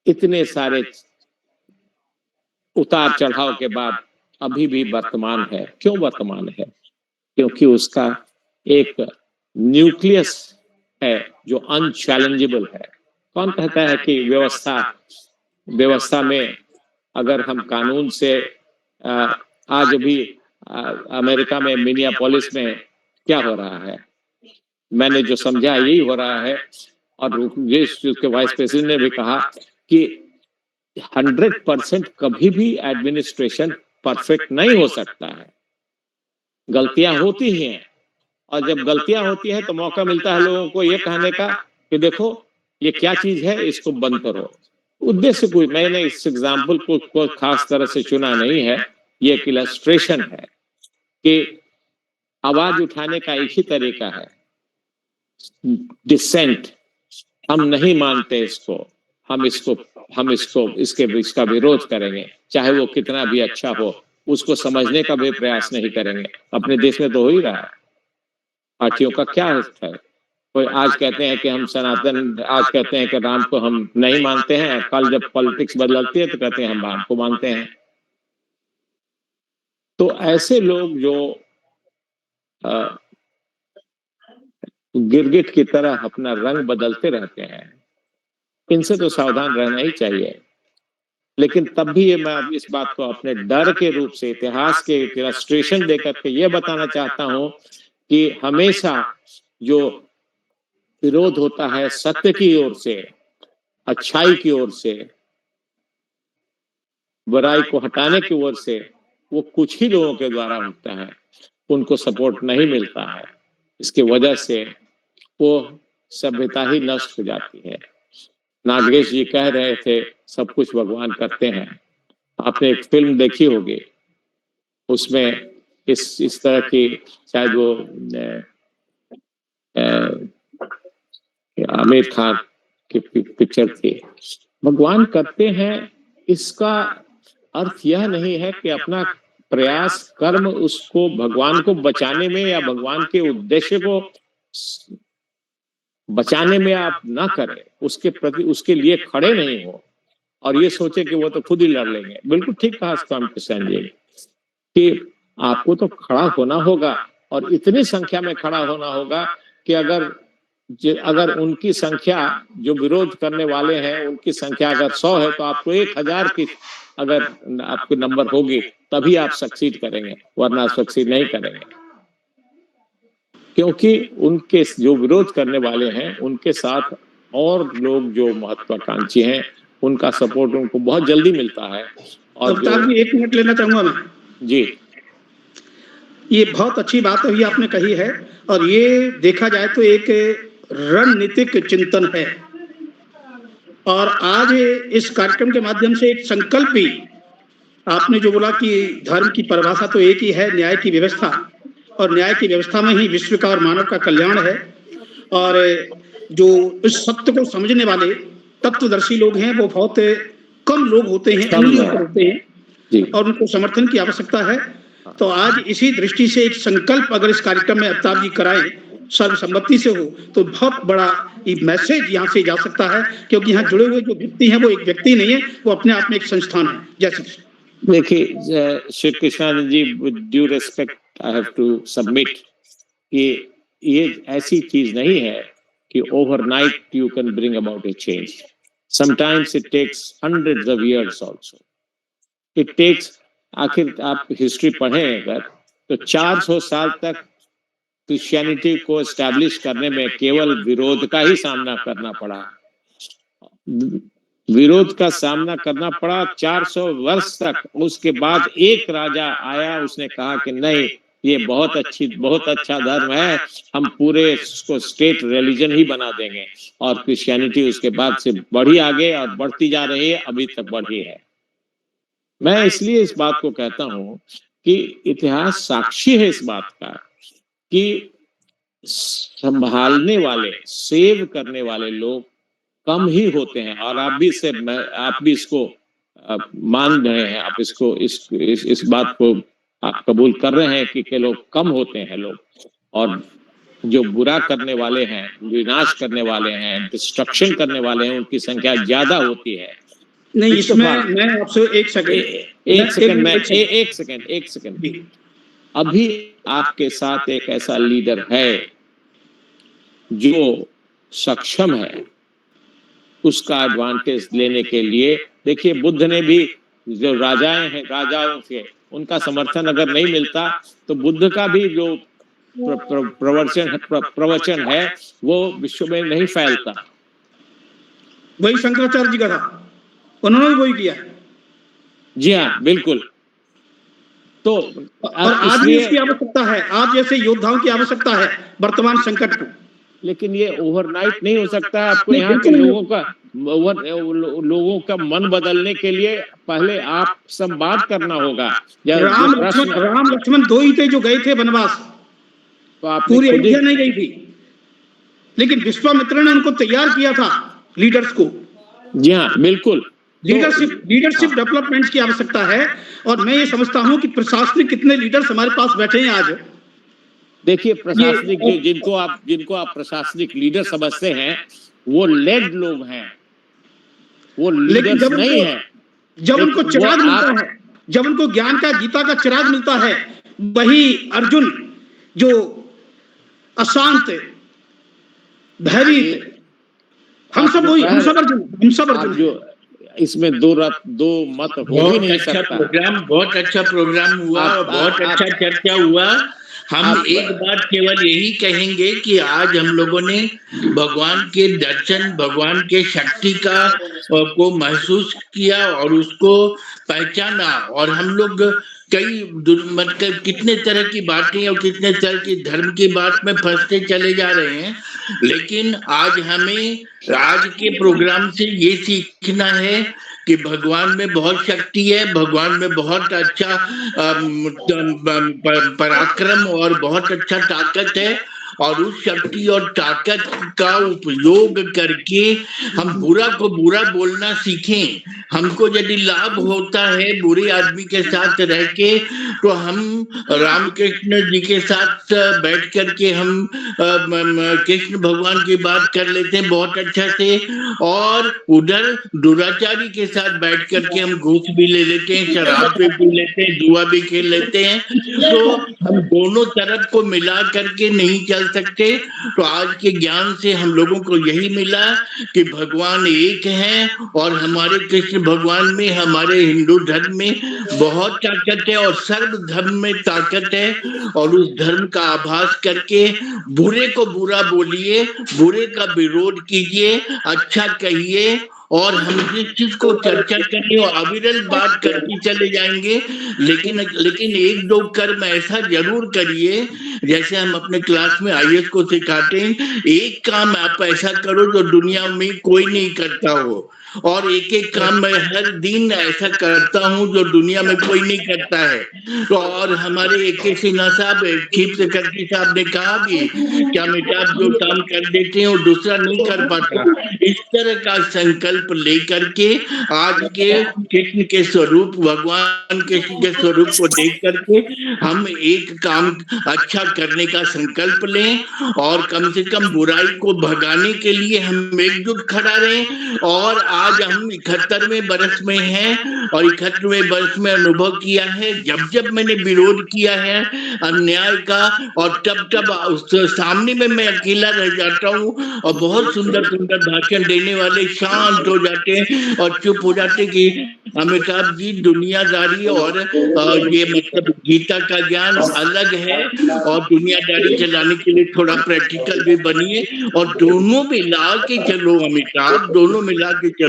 इतने सारे उतार चढ़ाव के बाद अभी भी वर्तमान है। क्यों वर्तमान है? क्योंकि उसका एक न्यूक्लियस है जो अनचैलेंजेबल है। कौन कहता है कि व्यवस्था में अगर हम कानून से आज भी अमेरिका में मिनियापोलिस में क्या हो रहा है, मैंने जो समझा यही हो रहा है, और उसके वाइस प्रेसिडेंट ने भी कहा कि 100% कभी भी एडमिनिस्ट्रेशन परफेक्ट नहीं हो सकता है, गलतियां होती ही हैं, और जब गलतियां होती हैं तो मौका मिलता है लोगों को ये कहने का कि देखो ये क्या चीज है, इसको बंद करो। उद्देश्य कोई, मैंने इस एग्जाम्पल को खास तरह से चुना नहीं है, ये एक इलस्ट्रेशन है कि आवाज उठाने का एक ही तरीका है, डिसेंट। हम नहीं मानते इसको, हम इसका विरोध करेंगे, चाहे वो कितना भी अच्छा हो, उसको समझने का भी प्रयास नहीं करेंगे। अपने देश में तो हो ही रहा है। पार्टियों का क्या अर्थ है? कोई आज कहते हैं कि हम सनातन, आज कहते हैं कि राम को हम नहीं मानते हैं, कल जब पॉलिटिक्स बदलती है तो कहते हैं हम राम को मानते हैं। तो ऐसे लोग जो गिरगिट की तरह अपना रंग बदलते रहते हैं, इनसे तो सावधान रहना ही चाहिए। लेकिन तब भी मैं इस बात को अपने डर के रूप से, इतिहास के इलस्ट्रेशन देकर के ये बताना चाहता हूं कि हमेशा जो विरोध होता है सत्य की ओर से, अच्छाई की ओर से, बुराई को हटाने की ओर से, वो कुछ ही लोगों के द्वारा होता है, उनको सपोर्ट नहीं मिलता है। इसकी वजह से वो सभ्यता ही नष्ट हो जाती है। नागेश जी कह रहे थे सब कुछ भगवान करते हैं। आपने एक फिल्म देखी होगी, उसमें इस तरह की, शायद वो आमिर खान की पिक्चर थी, भगवान करते हैं। इसका अर्थ यह नहीं है कि अपना प्रयास, कर्म उसको भगवान को बचाने में या भगवान के उद्देश्य को बचाने में आप ना करें, उसके प्रति, उसके लिए खड़े नहीं हो और ये सोचे कि वो तो खुद ही लड़ लेंगे। बिल्कुल ठीक कहा स्वामी किशन जी कि आपको तो खड़ा होना होगा, और इतनी संख्या में खड़ा होना होगा कि अगर उनकी संख्या, जो विरोध करने वाले हैं उनकी संख्या अगर 100 है तो आपको 1000 की अगर आपकी नंबर होगी तभी आप सक्सीड करेंगे, वरना सक्सीड नहीं करेंगे। क्योंकि उनके जो विरोध करने वाले हैं उनके साथ और लोग जो महत्वाकांक्षी हैं, उनका सपोर्ट उनको बहुत जल्दी मिलता है। और एक मिनट लेना चाहूंगा मैं जी। ये बहुत अच्छी बात अभी आपने कही है, और ये देखा जाए तो एक रणनीतिक चिंतन है। और आज इस कार्यक्रम के माध्यम से एक संकल्प भी, आपने जो बोला कि धर्म की परिभाषा तो एक ही है, न्याय की व्यवस्था, और न्याय की व्यवस्था में ही विश्व का और मानव का कल्याण है। और जो इस सत्य को समझने वाले तत्वदर्शी लोग हैं वो बहुत कम लोग होते हैं, होते हैं, और उनको समर्थन की आवश्यकता है। तो आज इसी दृष्टि से एक संकल्प अगर इस कार्यक्रम में अवतार जी कराएं, सर्वसम्मति से हो, तो बहुत बड़ा मैसेज यहाँ से जा सकता है। क्योंकि यहाँ जुड़े हुए जो व्यक्ति हैं वो एक व्यक्ति नहीं है, वो अपने आप में एक संस्थान है। जैसे देखिए Shri Krishnanand ji, with due respect I have to submit कि ये ऐसी चीज नहीं है कि overnight you can bring about a change. Sometimes it takes hundreds of years also. It takes, आखिर आप हिस्ट्री पढ़ें अगर, तो 400 साल तक क्रिश्चियनिटी को एस्टैब्लिश करने में केवल विरोध का ही सामना करना पड़ा। विरोध का सामना करना पड़ा 400 वर्ष तक। उसके बाद एक राजा आया, उसने कहा कि नहीं, ये बहुत अच्छा धर्म है, हम पूरे इसको स्टेट रिलीजन ही बना देंगे। और क्रिश्चियनिटी उसके बाद से बढ़ी आगे और बढ़ती जा रही है, अभी तक बढ़ी है। मैं इसलिए इस बात को कहता हूं कि इतिहास साक्षी है इस बात का कि संभालने वाले, सेव करने वाले लोग कम ही होते हैं। और आप भी इसको मान रहे हैं, आप इसको इस बात को आप कबूल कर रहे हैं कि लोग कम होते हैं लोग, और जो बुरा करने वाले हैं, विनाश करने वाले हैं, डिस्ट्रक्शन करने वाले हैं, उनकी संख्या ज्यादा होती है। नहीं, इसमें मैं आपसे एक सेकंड अभी आपके साथ एक ऐसा लीडर है जो सक्षम है उसका एडवांटेज लेने के लिए। देखिए, बुद्ध ने भी, जो राजाएं हैं, राजाओं से उनका समर्थन अगर नहीं मिलता तो बुद्ध का भी जो प्रवचन है वो विश्व में नहीं फैलता। वही शंकराचार्य जी का था, उन्होंने भी वही किया। जी हाँ, बिल्कुल। तो और आज भी इसकी आवश्यकता है, आज जैसे योद्धाओं की आवश्यकता है वर्तमान संकट को। लेकिन ये ओवरनाइट नहीं हो सकता। आपको यहाँ के लोगों का मन बदलने के लिए पहले आप संवाद करना होगा। राम लक्ष्मण 2 ही थे जो गए थे वनवास, तो पूरी अयोध्या नहीं गई थी, लेकिन विश्वामित्र ने उनको तैयार किया था, लीडर्स को। जी हाँ, बिल्कुल। लीडरशिप डेवलपमेंट की आवश्यकता है। और मैं ये समझता हूँ कि प्रशासनिक कितने लीडर्स हमारे पास बैठे हैं आज। देखिए, प्रशासनिक जिनको आप प्रशासनिक लीडर समझते हैं वो लेड लोग हैं, वो लीडर्स नहीं है। जब उनको चिराग मिलता है, जब उनको ज्ञान का, गीता का चिराग मिलता है, वही अर्जुन जो अशांत, भयभीत, हम सब अर्जुन। जो इसमें दो मत हो ही नहीं सकता। बहुत अच्छा प्रोग्राम हुआ, बहुत अच्छा चर्चा हुआ। हम एक बात केवल यही कहेंगे कि आज हम लोगों ने भगवान के दर्शन, भगवान के शक्ति को महसूस किया और उसको पहचाना। और हम लोग कई मतलब कितने तरह की बातें और कितने तरह की धर्म की बात में फंसते चले जा रहे हैं, लेकिन आज हमें आज के प्रोग्राम से ये सीखना है कि भगवान में बहुत शक्ति है, भगवान में बहुत अच्छा पराक्रम और बहुत अच्छा ताकत है। और उस शक्ति और ताकत का उपयोग करके हम बुरा को बुरा बोलना सीखें। हमको यदि लाभ होता है बुरे आदमी के साथ रह के, तो हम रामकृष्ण जी के साथ बैठ करके हम कृष्ण भगवान की बात कर लेते हैं बहुत अच्छा से, और उधर दुराचारी के साथ बैठ करके हम घूस भी ले लेते हैं, शराब भी पी लेते हैं, जुआ भी खेल लेते हैं। तो हम दोनों तरफ को मिला करके नहीं चल सकते। तो आज के ज्ञान से हम लोगों को यही मिला कि भगवान एक है, और हमारे कृष्ण भगवान में, हमारे हिंदू धर्म में बहुत ताकत है और सर्व धर्म में ताकत है। और उस धर्म का आभास करके बुरे को बुरा बोलिए, बुरे का विरोध कीजिए, अच्छा कहिए, और हम जिस चीज को चर्चा करेंगे और अविरल बात करके चले जाएंगे। लेकिन एक दो कर्म ऐसा जरूर करिए, जैसे हम अपने क्लास में आईएएस को सिखाते हैं, एक काम आप ऐसा करो जो दुनिया में कोई नहीं करता हो, और एक एक काम मैं हर दिन ऐसा करता हूं जो दुनिया में कोई नहीं करता है। तो और हमारे AK सिन्हा साहब, चीफ सेक्रेटरी साहब ने कहा कि क्या अमिताभ जो काम कर देते हैं वो दूसरा नहीं कर पाता। इस तरह का संकल्प लेकर के आज के कृष्ण के स्वरूप, भगवान कृष्ण के स्वरूप को देख करके हम एक काम अच्छा करने का संकल्प लें, और कम से कम बुराई को भगाने के लिए हम एकजुट खड़ा रहें। और आज हम 71वें बरस में हैं, और 71वें बरस में अनुभव किया है, जब जब मैंने विरोध किया है अन्याय का, और तब उस सामने में मैं अकेला रह जाता हूँ, और बहुत सुंदर सुंदर भाषण देने वाले शांत हो जाते हैं और चुप हो जाते कि अमिताभ जी दुनियादारी और ये मतलब गीता का ज्ञान अलग है, और दुनियादारी चलाने के लिए थोड़ा प्रैक्टिकल भी बनिए, और दोनों मिला के चलो अमिताभ, दोनों मिला के चलो।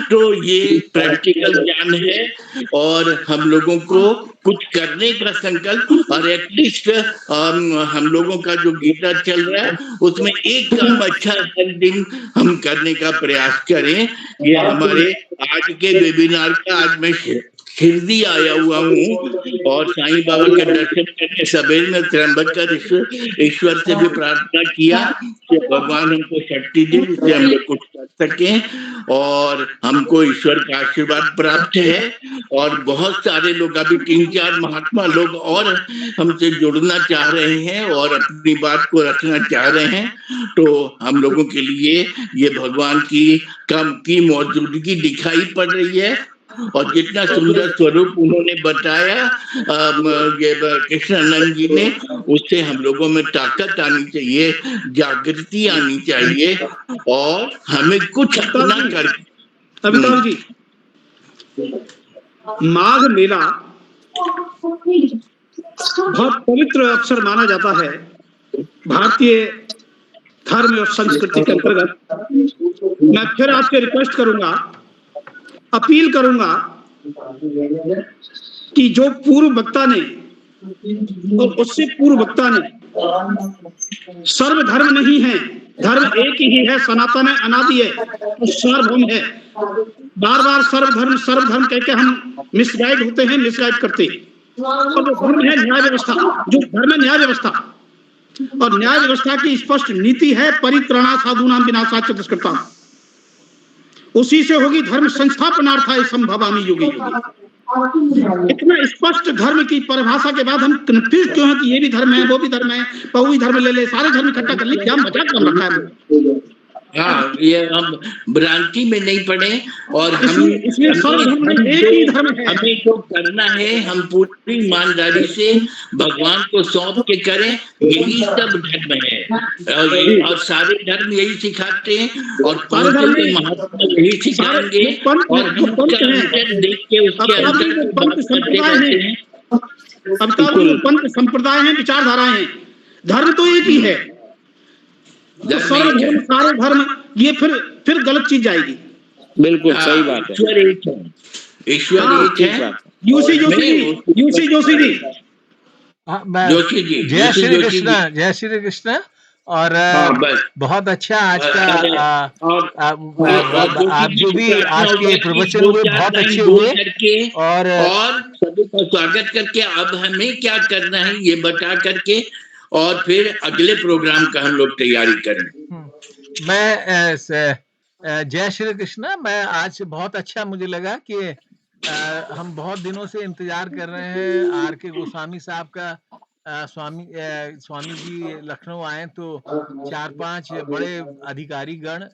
तो ये प्रैक्टिकल ज्ञान है, और हम लोगों को कुछ करने का संकल्प, और एटलीस्ट हम लोगों का जो गीता चल रहा है उसमें एक काम अच्छा हर दिन हम करने का प्रयास करें। ये हमारे आज के वेबिनार का आज मैं शिरडी आया हुआ हूँ और साईं बाबा के दर्शन करने सवेरे में त्र्यंबकेश्वर ईश्वर से भी प्रार्थना किया कि भगवान हमको शक्ति दे जिससे हम लोग कुछ कर सकें और हमको ईश्वर का आशीर्वाद प्राप्त है। और बहुत सारे लोग अभी 3-4 महात्मा लोग और हमसे जुड़ना चाह रहे हैं और अपनी बात को रखना चाह रहे हैं, तो हम लोगों के लिए ये भगवान की मौजूदगी दिखाई पड़ रही है। और जितना सुंदर स्वरूप उन्होंने बताया ये कृष्णानंद जी ने, उससे हम लोगों में ताकत आनी चाहिए, जागृति आनी चाहिए और हमें कुछ अपना कर। अमिताभ जी, माघ मेला बहुत पवित्र अवसर माना जाता है भारतीय धर्म और संस्कृति के अंतर्गत। मैं फिर आपसे रिक्वेस्ट करूंगा, अपील करूंगा कि जो पूर्व वक्ता ने और उससे पूर्व वक्ता ने सर्वधर्म नहीं है, धर्म एक ही है, सनातन है, अनादि है और सार्वभौम है। बार बार सर्वधर्म कह के हम मिसगाइड होते हैं, मिसगाइड करते हैं। और जो धर्म है न्याय व्यवस्था, जो धर्म है न्याय व्यवस्था, और न्याय व्यवस्था की स्पष्ट नीति है परित्राणा साधूनां विनाशाय च दुष्कृताम्। उसी से होगी धर्म संस्थापनार्थाय संभवामि युगे युगे। इतना स्पष्ट धर्म की परिभाषा के बाद हम कंफ्यूज क्यों हैं कि ये भी धर्म है, वो भी धर्म है, वो भी धर्म ले ले, सारे धर्म इकट्ठा कर ले, क्या मजाक कर रखा है। हाँ, ये हम भ्रांति में नहीं पड़े और इसलिए सर्वधर्म में एक ही धर्म है। हमें जो करना है हम पूरी ईमानदारी से भगवान को सौंप के करें, यही सब धर्म है। और सारे धर्म यही सिखाते हैं और महात्मा यही सिखाएंगे और हम देख के उसके अंदर पंथ संप्रदाय है, विचारधाराएं हैं, धर्म तो एक ही है। सर्वधर्म सारे धर्म, ये फिर गलत चीज जाएगी। बिल्कुल सही बात है। ईश्वर एक है। यूसी जोशी जी, जय श्री कृष्ण, जय श्री कृष्ण। और बहुत अच्छा आज का आप जो भी आज के प्रवचन हुए बहुत अच्छे हुए और सभी का स्वागत करके अब हमें क्या करना है ये बता करके और फिर अगले प्रोग्राम का हम लोग तैयारी करें। मैं जय श्री कृष्ण। मैं आज बहुत अच्छा मुझे लगा कि हम बहुत दिनों से इंतजार कर रहे हैं आर के गोस्वामी साहब का। स्वामी जी लखनऊ आए तो 4-5 बड़े अधिकारी गण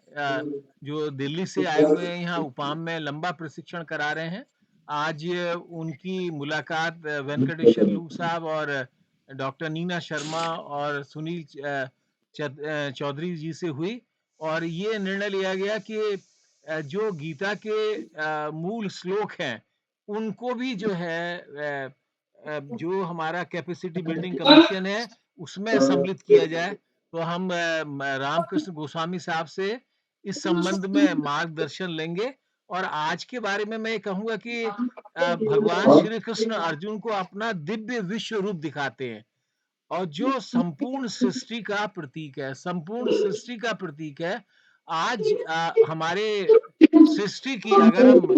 जो दिल्ली से आए हुए हैं यहाँ उपाम में लंबा प्रशिक्षण करा रहे हैं। आज उनकी मुलाकात वेंकटेश्वर लू साहब और डॉक्टर नीना शर्मा और सुनील चौधरी जी से हुई और ये निर्णय लिया गया कि जो गीता के मूल श्लोक हैं उनको भी जो है जो हमारा कैपेसिटी बिल्डिंग कमीशन है उसमें सम्मिलित किया जाए। तो हम रामकृष्ण गोस्वामी साहब से इस संबंध में मार्गदर्शन लेंगे। और आज के बारे में मैं कहूंगा कि भगवान श्री कृष्ण अर्जुन को अपना दिव्य विश्व रूप दिखाते हैं और जो संपूर्ण सृष्टि का प्रतीक है, संपूर्ण सृष्टि का प्रतीक है। आज हमारे सृष्टि की अगर हम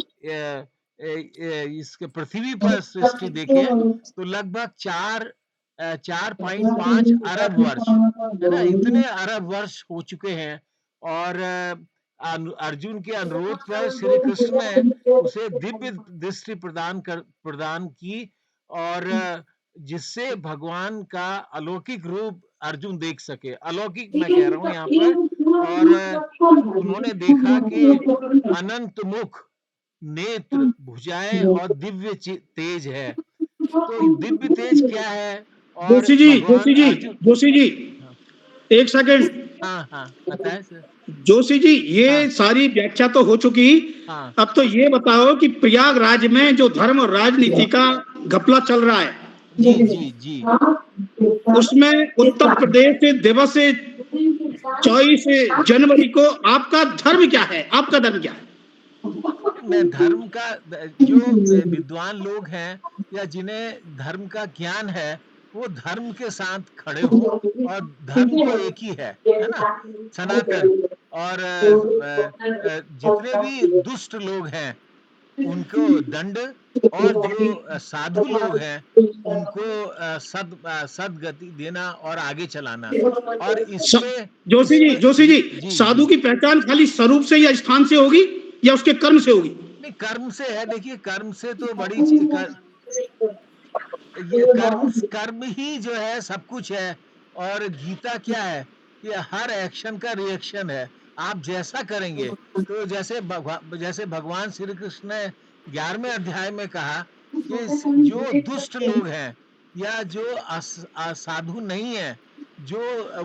इसके पृथ्वी पर सृष्टि देखें तो लगभग 4.5 अरब वर्ष है ना, इतने अरब वर्ष हो चुके हैं। और अर्जुन के अनुरोध पर श्री कृष्ण ने उसे दिव्य दृष्टि प्रदान की और जिससे भगवान का अलौकिक रूप अर्जुन देख सके। अलौकिक मैं कह रहा हूं यहाँ पर। और उन्होंने देखा कि अनंत मुख, नेत्र, भुजाएं और दिव्य तेज है। तो दिव्य तेज क्या है? और जोशी जी एक सेकंड। हाँ बताएं सर। जोशी जी ये सारी व्याख्या तो हो चुकी। अब तो ये बताओ कि प्रयागराज में जो धर्म और राजनीति का घपला चल रहा है जी उसमें उत्तर प्रदेश दिवस 24 जनवरी को आपका धर्म क्या है? आपका धर्म क्या है? मैं धर्म का, जो विद्वान लोग हैं या जिन्हें धर्म का ज्ञान है वो धर्म के साथ खड़े हो और धर्म तो एक ही है ना, सनातन। और जितने भी दुष्ट लोग हैं उनको दंड, और जो साधु लोग हैं उनको सदगति देना और आगे चलाना। और इसमें जोशी जी, जी साधु की पहचान खाली स्वरूप से या स्थान से होगी या उसके कर्म से होगी? नहीं, कर्म से है। देखिए, कर्म से तो बड़ी चीज ये कर्म ही जो है सब कुछ है। और गीता क्या है कि हर एक्शन का रिएक्शन है। आप जैसा करेंगे, तो जैसे भगवान श्री कृष्ण ने 11वें अध्याय में कहा कि जो दुष्ट लोग हैं या जो साधु नहीं है, जो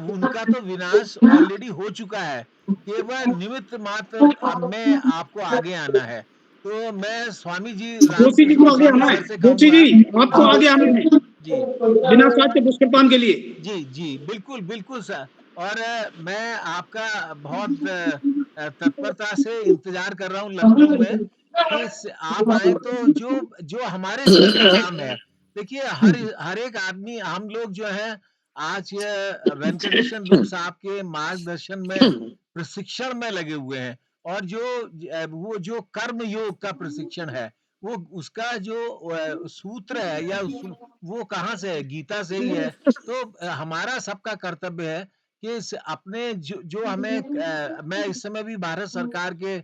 उनका तो विनाश ऑलरेडी हो चुका है, केवल निमित्त मात्र में आपको आगे आना है। तो मैं स्वामी जी जोशी जी को आगे आना है। सर से जोशी कहूंगा जी, आपको आगे आना है जी बिना साथ के पुष्करपान के लिए। जी जी, बिल्कुल बिल्कुल सर। और मैं आपका बहुत तत्परता से इंतजार कर रहा हूँ लखनऊ में कि आप आए तो जो जो हमारे सिटी का काम है। देखिए, हर एक आदमी, हम लोग जो है आज वेंकटेशन लूप साहब के मार्गदर्शन में प्रशिक्षण में लगे हुए हैं। और वो जो कर्म योग का प्रशिक्षण है, वो उसका जो सूत्र है या वो कहाँ से है? गीता से ही है। तो हमारा सबका कर्तव्य है कि अपने जो हमें मैं इस समय भी भारत सरकार के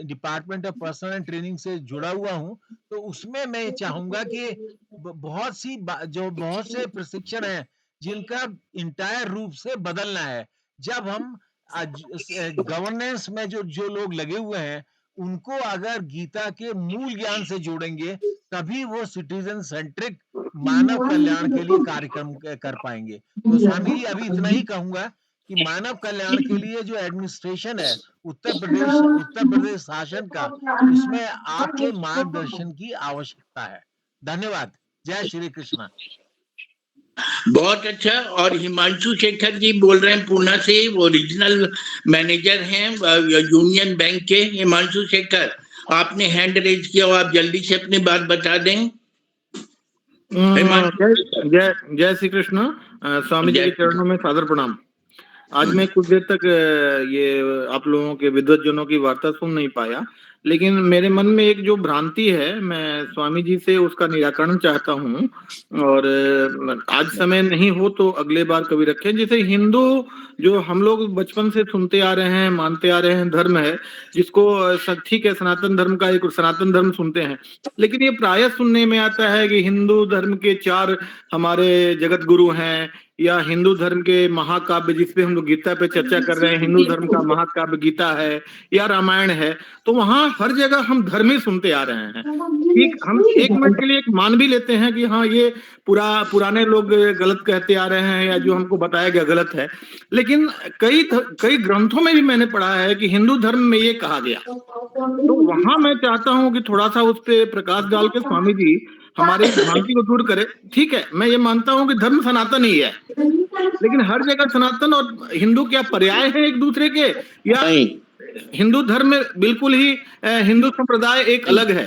department of personal and training से जुड़ा हुआ हूँ। तो उसमें मैं चाहूंगा कि बहुत से प्रशिक्षण हैं जिनका इंटायर रूप से बदलना है। जब हम गवर्नेंस में जो लोग लगे हुए हैं, उनको अगर गीता के मूल ज्ञान से जोड़ेंगे, तभी वो सिटीजन सेंट्रिक मानव कल्याण के लिए कार्यक्रम कर पाएंगे। तो स्वामी जी, अभी इतना ही कहूंगा कि मानव कल्याण के लिए जो एडमिनिस्ट्रेशन है उत्तर प्रदेश शासन का, उसमें आपके मार्गदर्शन की आवश्यकता है। धन्यवाद। जय श्री कृष्ण। बहुत अच्छा। और हिमांशु शेखर जी बोल रहे हैं पूना से, वो रीजनल मैनेजर हैं यूनियन बैंक के। हिमांशु शेखर, आपने हैंड रेज किया, आप जल्दी से अपनी बात बता दें। जय श्री कृष्ण। स्वामी जी के चरणों में सादर प्रणाम। आज मैं कुछ देर तक ये आप लोगों के विद्वज्जनों की वार्ता सुन नहीं पाया, लेकिन मेरे मन में एक जो भ्रांति है, मैं स्वामी जी से उसका निराकरण चाहता हूँ। और आज समय नहीं हो तो अगले बार कभी रखें। जैसे हिंदू जो हम लोग बचपन से सुनते आ रहे हैं, मानते आ रहे हैं धर्म है, जिसको ठीक है सनातन धर्म का एक सनातन धर्म सुनते हैं, लेकिन ये प्रायः सुनने में आता है कि हिंदू धर्म के 4 हमारे जगत गुरु हैं, या हिंदू धर्म के महाकाव्य जिसपे हम लोग गीता पे चर्चा कर रहे हैं, हिंदू धर्म का महाकाव्य गीता है या रामायण है। तो वहां हर जगह हम धर्म ही सुनते आ रहे हैं। ठीक, हम एक मिनट के लिए एक मान भी लेते हैं कि हाँ ये पुराने लोग गलत कहते आ रहे हैं या जो हमको बताया गया गलत है, लेकिन कई ग्रंथों में भी मैंने पढ़ा है कि हिंदू धर्म में ये कहा गया। तो वहां मैं चाहता हूँ कि थोड़ा सा उस पर प्रकाश डाल के स्वामी जी हमारी भ्रांति को दूर करे। ठीक है, मैं ये मानता हूँ कि धर्म सनातन ही है, लेकिन हर जगह सनातन और हिंदू क्या पर्याय है एक दूसरे के, या हिंदू धर्म में बिल्कुल ही हिंदू संप्रदाय एक अलग है?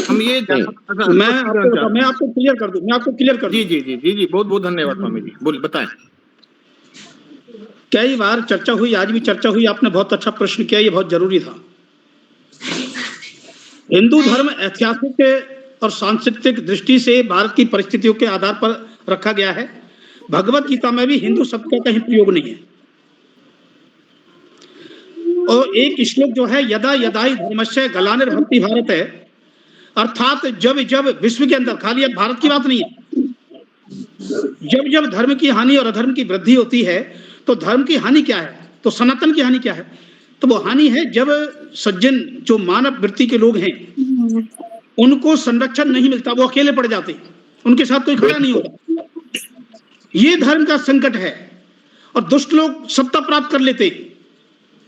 हम ये मैं आपको क्लियर कर दूं। जी, बहुत बहुत धन्यवाद स्वामी जी। बोल बताएं। कई बार चर्चा हुई, आज भी चर्चा हुई, आपने बहुत अच्छा प्रश्न किया, ये बहुत जरूरी था। हिंदू धर्म ऐतिहासिक और सांस्कृतिक दृष्टि से भारत की परिस्थितियों के आधार पर रखा गया है। भगवत गीता में भी हिंदू शब्द का कहीं प्रयोग नहीं है। और एक श्लोक जो है, यदा यदा ही धर्मस्य ग्लानिर्भवति भारत है, अर्थात जब जब विश्व के अंदर, खाली अब भारत की बात नहीं है, जब जब धर्म की हानि और अधर्म की वृद्धि होती है, तो धर्म की हानि क्या है, तो सनातन की हानि क्या है? तो वो हानि है जब सज्जन जो मानव वृत्ति के लोग हैं उनको संरक्षण नहीं मिलता, वो अकेले पड़ जाते, उनके साथ कोई खड़ा नहीं होता। ये धर्म का संकट है। और दुष्ट लोग सत्ता प्राप्त कर लेते,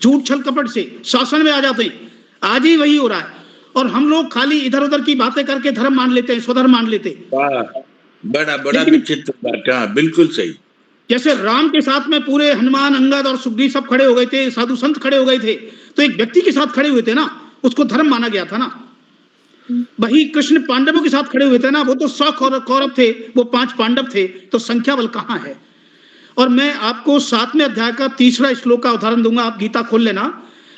झूठ छल कपट से शासन में आ जाते हैं। आज ही वही हो रहा है। और हम लोग खाली इधर उधर की बातें करके धर्म मान लेते हैं, स्वधर्म मान लेते हैं। बड़ा विचित्र बात है। बिल्कुल सही। जैसे राम के साथ में पूरे हनुमान, अंगद और सुग्रीव सब खड़े हो गए थे, साधु संत खड़े हो गए थे, तो एक व्यक्ति के साथ खड़े हुए थे ना, उसको धर्म माना गया था ना। वही कृष्ण पांडवों के साथ खड़े हुए थे ना, वो तो 100 कौरव थे, वो 5 पांडव थे, तो संख्या बल कहाँ है? और मैं आपको 7वें अध्याय का 3रा श्लोक का उदाहरण दूंगा, आप गीता खोल लेना।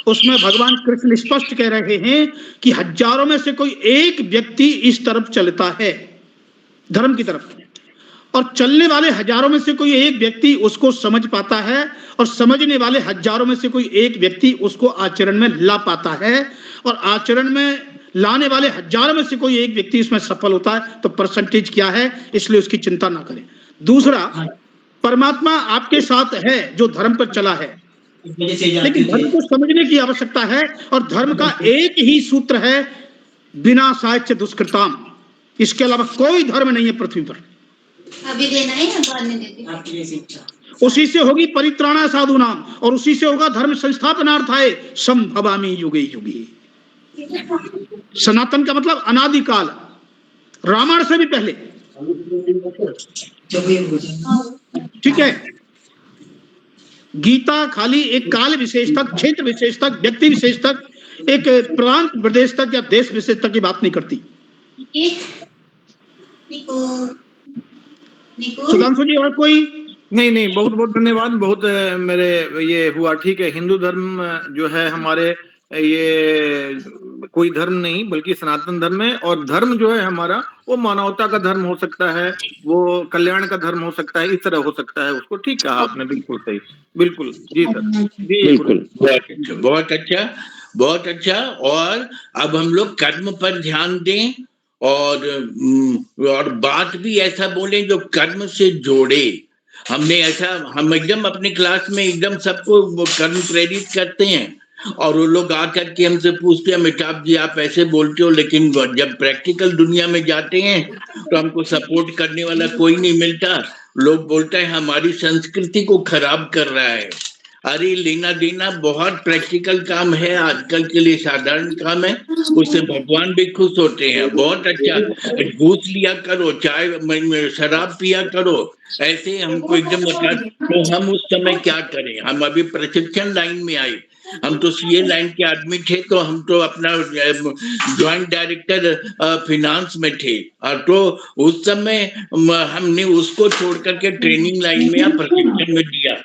उसमें भगवान कृष्ण स्पष्ट कह रहे हैं कि हजारों में से कोई एक व्यक्ति इस तरफ चलता है, धर्म की तरफ, और चलने वाले हजारों में से कोई एक व्यक्ति उसको समझ पाता है, और समझने वाले हजारों में से कोई एक व्यक्ति उसको आचरण में ला पाता है, और आचरण में लाने वाले हजारों में से कोई एक व्यक्ति इसमें सफल होता है। तो परसेंटेज क्या है, इसलिए उसकी चिंता ना करें। दूसरा, परमात्मा आपके साथ है जो धर्म पर चला है, लेकिन धर्म को समझने की आवश्यकता है, और धर्म का एक ही सूत्र है, बिना साहित्य दुष्कृताम। इसके अलावा कोई धर्म नहीं है पृथ्वी पर। अभी देना है या बाद में देते? उसी से होगी परित्राणा साधु नाम, और उसी से होगा धर्म संस्थापनार्थाय संभवामि युगे युगे। सनातन का मतलब अनादिकाल, रामायण से भी पहले। ठीक है, गीता खाली एक काल विशेष तक, क्षेत्र विशेष तक, व्यक्ति विशेष तक, एक प्रांत प्रदेश तक या देश विशेष तक की बात नहीं करती। सुधांशु जी और कोई? नहीं, बहुत बहुत धन्यवाद। बहुत मेरे ये हुआ, ठीक है। हिंदू धर्म जो है हमारे, ये कोई धर्म नहीं बल्कि सनातन धर्म है, और धर्म जो है हमारा वो मानवता का धर्म हो सकता है, वो कल्याण का धर्म हो सकता है, इस तरह हो सकता है उसको। ठीक कहा आपने, बिल्कुल सही, बिल्कुल जी सर, बिल्कुल, बहुत अच्छा, बहुत अच्छा। और अब हम लोग कर्म पर ध्यान दें, और बात भी ऐसा बोलें जो कर्म से जोड़े। हमने ऐसा, हम एकदम अपनी क्लास में एकदम सबको कर्म प्रेरित करते हैं, और वो लोग आकर के हमसे पूछते हैं, अमिताभ जी आप ऐसे बोलते हो, लेकिन जब प्रैक्टिकल दुनिया में जाते हैं तो हमको सपोर्ट करने वाला कोई नहीं मिलता। लोग बोलते हैं हमारी संस्कृति को खराब कर रहा है। अरे लेना देना बहुत प्रैक्टिकल काम है, आजकल के लिए साधारण काम है, उससे भगवान भी खुश होते हैं। बहुत अच्छा, घूस लिया करो, चाय शराब पिया करो, ऐसे हमको एकदम बता। तो हम उस समय क्या करें, हम अभी प्रशिक्षण लाइन में आए, हम तो सीए लाइन के आदमी थे, तो हम तो अपना ज्वाइंट डायरेक्टर फिनांस में थे, और तो उस समय हमने उसको छोड़ करके ट्रेनिंग लाइन में या प्रशिक्षण में दिया।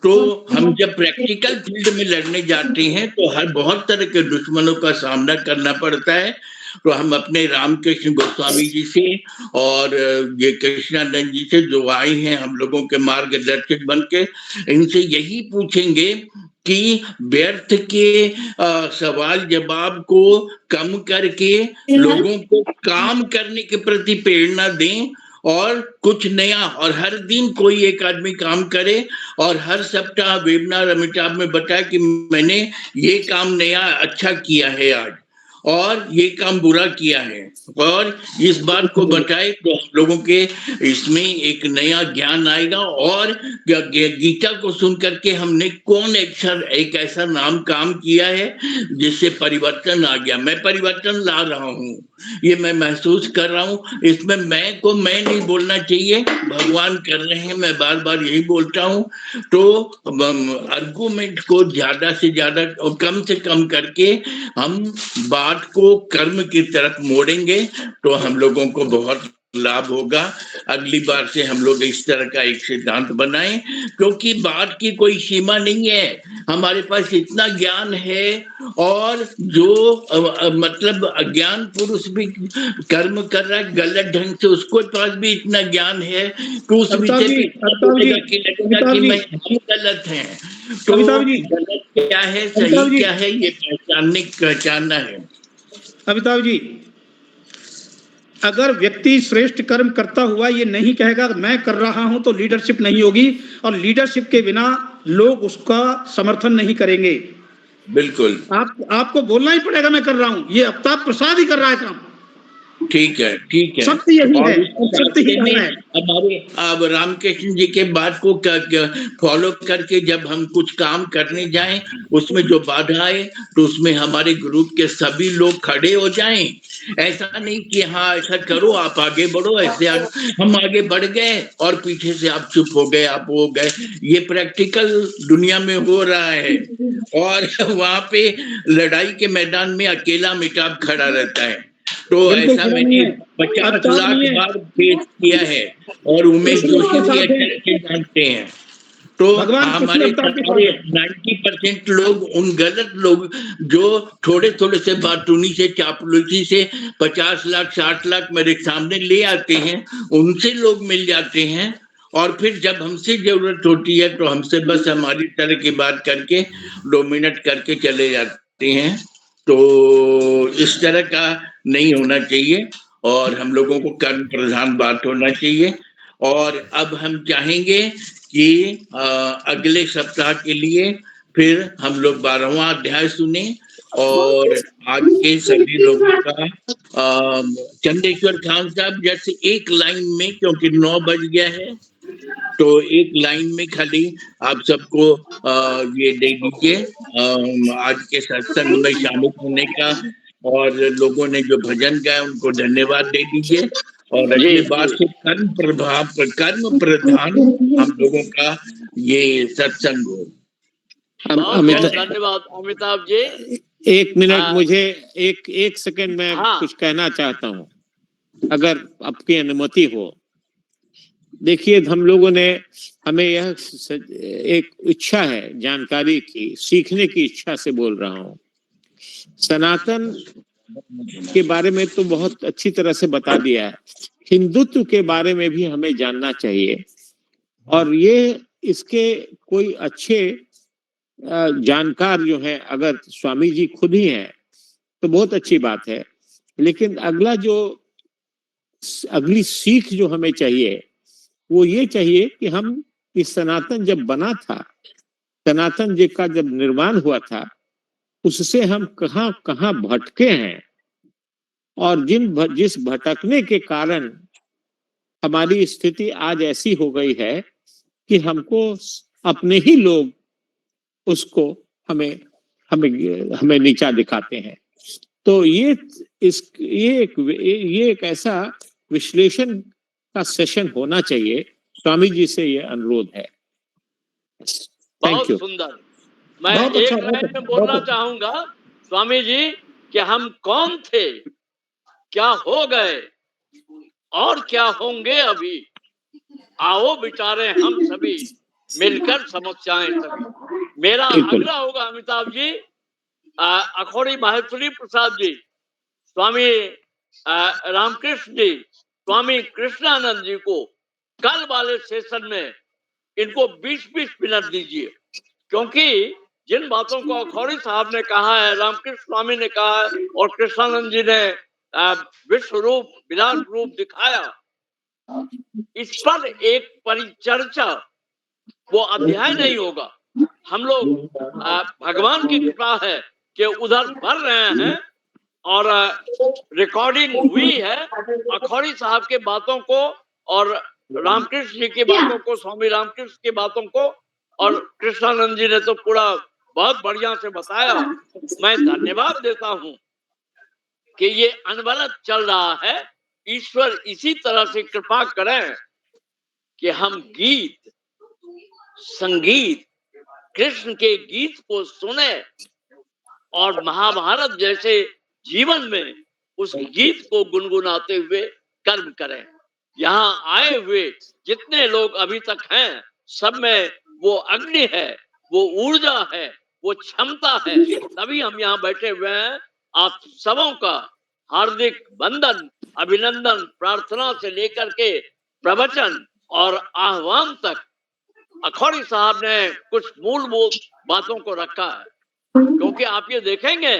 तो हम जब प्रैक्टिकल फील्ड में लड़ने जाते हैं तो हर बहुत तरह के दुश्मनों का सामना करना पड़ता है। तो हम अपने रामकृष्ण गोस्वामी जी से और ये कृष्णानंद जी से जो आए हैं हम लोगों के मार्गदर्शक बन के, इनसे यही पूछेंगे कि व्यर्थ के सवाल जवाब को कम करके लोगों को काम करने के प्रति प्रेरणा दें, और कुछ नया, और हर दिन कोई एक आदमी काम करे, और हर सप्ताह वेबिनार अमिताभ में बताया कि मैंने ये काम नया अच्छा किया है आज, और ये काम बुरा किया है, और इस बात को बताए तो लोगों के इसमें एक नया ज्ञान आएगा। और गीता को सुन करके हमने कौन एक ऐसा नाम काम किया है जिससे परिवर्तन आ गया। मैं परिवर्तन ला रहा हूँ, ये मैं महसूस कर रहा हूँ। इसमें मैं नहीं बोलना चाहिए, भगवान कर रहे हैं, मैं बार बार यही बोलता हूँ। तो आर्गुमेंट को ज्यादा से ज्यादा और कम से कम करके हम बात को कर्म की तरफ मोड़ेंगे तो हम लोगों को बहुत लाभ होगा। अगली बार से हम लोग इस तरह का एक सिद्धांत बनाएं, क्योंकि बात की कोई सीमा नहीं है। हमारे पास इतना ज्ञान है, और जो मतलब अज्ञान पुरुष भी कर्म कर रहा है गलत ढंग से, उसको पास भी इतना ज्ञान है कि उस विषय कि मैं गलत है। तो गलत क्या है, सही क्या है, ये पहचानना है। अमिताभ जी, अगर व्यक्ति श्रेष्ठ कर्म करता हुआ ये नहीं कहेगा मैं कर रहा हूं तो लीडरशिप नहीं होगी, और लीडरशिप के बिना लोग उसका समर्थन नहीं करेंगे। बिल्कुल, आपको बोलना ही पड़ेगा मैं कर रहा हूं। ये अमिताभ प्रसाद ही कर रहा है काम। ठीक है, ठीक है, सत्य यही है, सत्य ही है। हमारे अब रामकृष्ण जी के बात को फॉलो करके जब हम कुछ काम करने जाएं, उसमें जो बाधा आए तो उसमें हमारे ग्रुप के सभी लोग खड़े हो जाएं। ऐसा नहीं कि हाँ ऐसा करो आप आगे बढ़ो, ऐसे हम आगे बढ़ गए और पीछे से आप चुप हो गए, आप हो गए। ये प्रैक्टिकल दुनिया में हो रहा है, और वहां पे लड़ाई के मैदान में अकेला अमिताभ खड़ा रहता है। तो ऐसा मैंने 50 लाख बार फेस किया है, और उमेश जोशी भी अच्छे जानते हैं। तो भगवान कृष्ण हमारे अवतार के सारे बाद 90% लोग उन गलत लोग जो थोड़े थोड़े से बातूनी से चापलूसी से 50 लाख 60 लाख मेरे सामने ले आते हैं, उनसे लोग मिल जाते हैं और फिर जब हमसे जरूरत होती है तो हमसे बस हमारी तरह की बात करके 2 मिनट करके चले जाते हैं। तो इस तरह का नहीं होना चाहिए और हम लोगों को कर्म प्रधान बात होना चाहिए। और अब हम चाहेंगे कि अगले सप्ताह के लिए फिर हम लोग 12वां अध्याय सुने और आज के सभी लोगों का चंदेश्वर खान साहब जैसे एक लाइन में, क्योंकि 9 बज गया है, तो एक लाइन में खाली आप सबको ये दे दीजिए आज के सत्संग में शामिल होने का, और लोगों ने जो भजन गाया उनको धन्यवाद दे दीजिए और जी अगली जी बार से कर्म प्रधान हम लोगों का ये सत्संग हो। बहुत बहुत धन्यवाद अमिताभ जी। एक मिनट, आ, मुझे एक सेकंड में हाँ कुछ कहना चाहता हूँ, अगर आपकी अनुमति हो। देखिए, हम लोगों ने, हमें यह एक इच्छा है जानकारी की, सीखने की इच्छा से बोल रहा हूँ। सनातन के बारे में तो बहुत अच्छी तरह से बता दिया है, हिंदुत्व के बारे में भी हमें जानना चाहिए। और ये इसके कोई अच्छे जानकार जो हैं, अगर स्वामी जी खुद ही हैं तो बहुत अच्छी बात है, लेकिन अगली सीख जो हमें चाहिए वो ये चाहिए कि हम इस सनातन जब बना था, सनातन जी का जब निर्माण हुआ था, उससे हम कहाँ कहाँ भटके हैं और जिस भटकने के कारण हमारी स्थिति आज ऐसी हो गई है कि हमको अपने ही लोग उसको हमें हमें हमें नीचा दिखाते हैं। तो ये एक ऐसा विश्लेषण का सेशन होना चाहिए। स्वामी जी से ये अनुरोध है। थैंक बहुत यू। सुंदर। मैं बहुत एक अच्छा, लाइन में बोलना चाहूंगा स्वामी जी कि हम कौन थे, क्या हो गए और क्या होंगे अभी, आओ बिचारे हम सभी मिलकर समस्याएं सभी। मेरा बिल्कुल। आग्रह होगा अमिताभ जी, अखोरी माहेश्वरी प्रसाद जी, स्वामी रामकृष्ण जी, स्वामी कृष्णानंद जी को कल वाले सेशन में इनको 20-20 मिनट दीजिए, क्योंकि जिन बातों को अखौरी साहब ने कहा है, रामकृष्ण स्वामी ने कहा है और कृष्णानंद जी ने विश्व रूप विराट रूप दिखाया, इस पर एक परिचर्चा, वो अध्याय नहीं होगा। हम लोग भगवान की कृपा है कि उधर बढ़ रहे हैं और रिकॉर्डिंग हुई है अखौरी साहब के बातों को और रामकृष्ण जी की बातों को, स्वामी रामकृष्ण की बातों को, और कृष्णानंद जी ने तो पूरा बहुत बढ़िया से बताया। मैं धन्यवाद देता हूं कि ये अनवरत चल रहा है। ईश्वर इसी तरह से कृपा करें कि हम गीत संगीत कृष्ण के गीत को सुने और महाभारत जैसे जीवन में उस गीत को गुनगुनाते हुए कर्म करें। यहाँ आए हुए जितने लोग अभी तक हैं, सब में वो अग्नि है, वो ऊर्जा है, वो क्षमता है, तभी हम यहाँ बैठे हुए हैं। आप सबों का हार्दिक वंदन, अभिनंदन, प्रार्थना से लेकर के प्रवचन और आह्वान तक अखौरी साहब ने कुछ मूलभूत बातों को रखा है। क्योंकि आप ये देखेंगे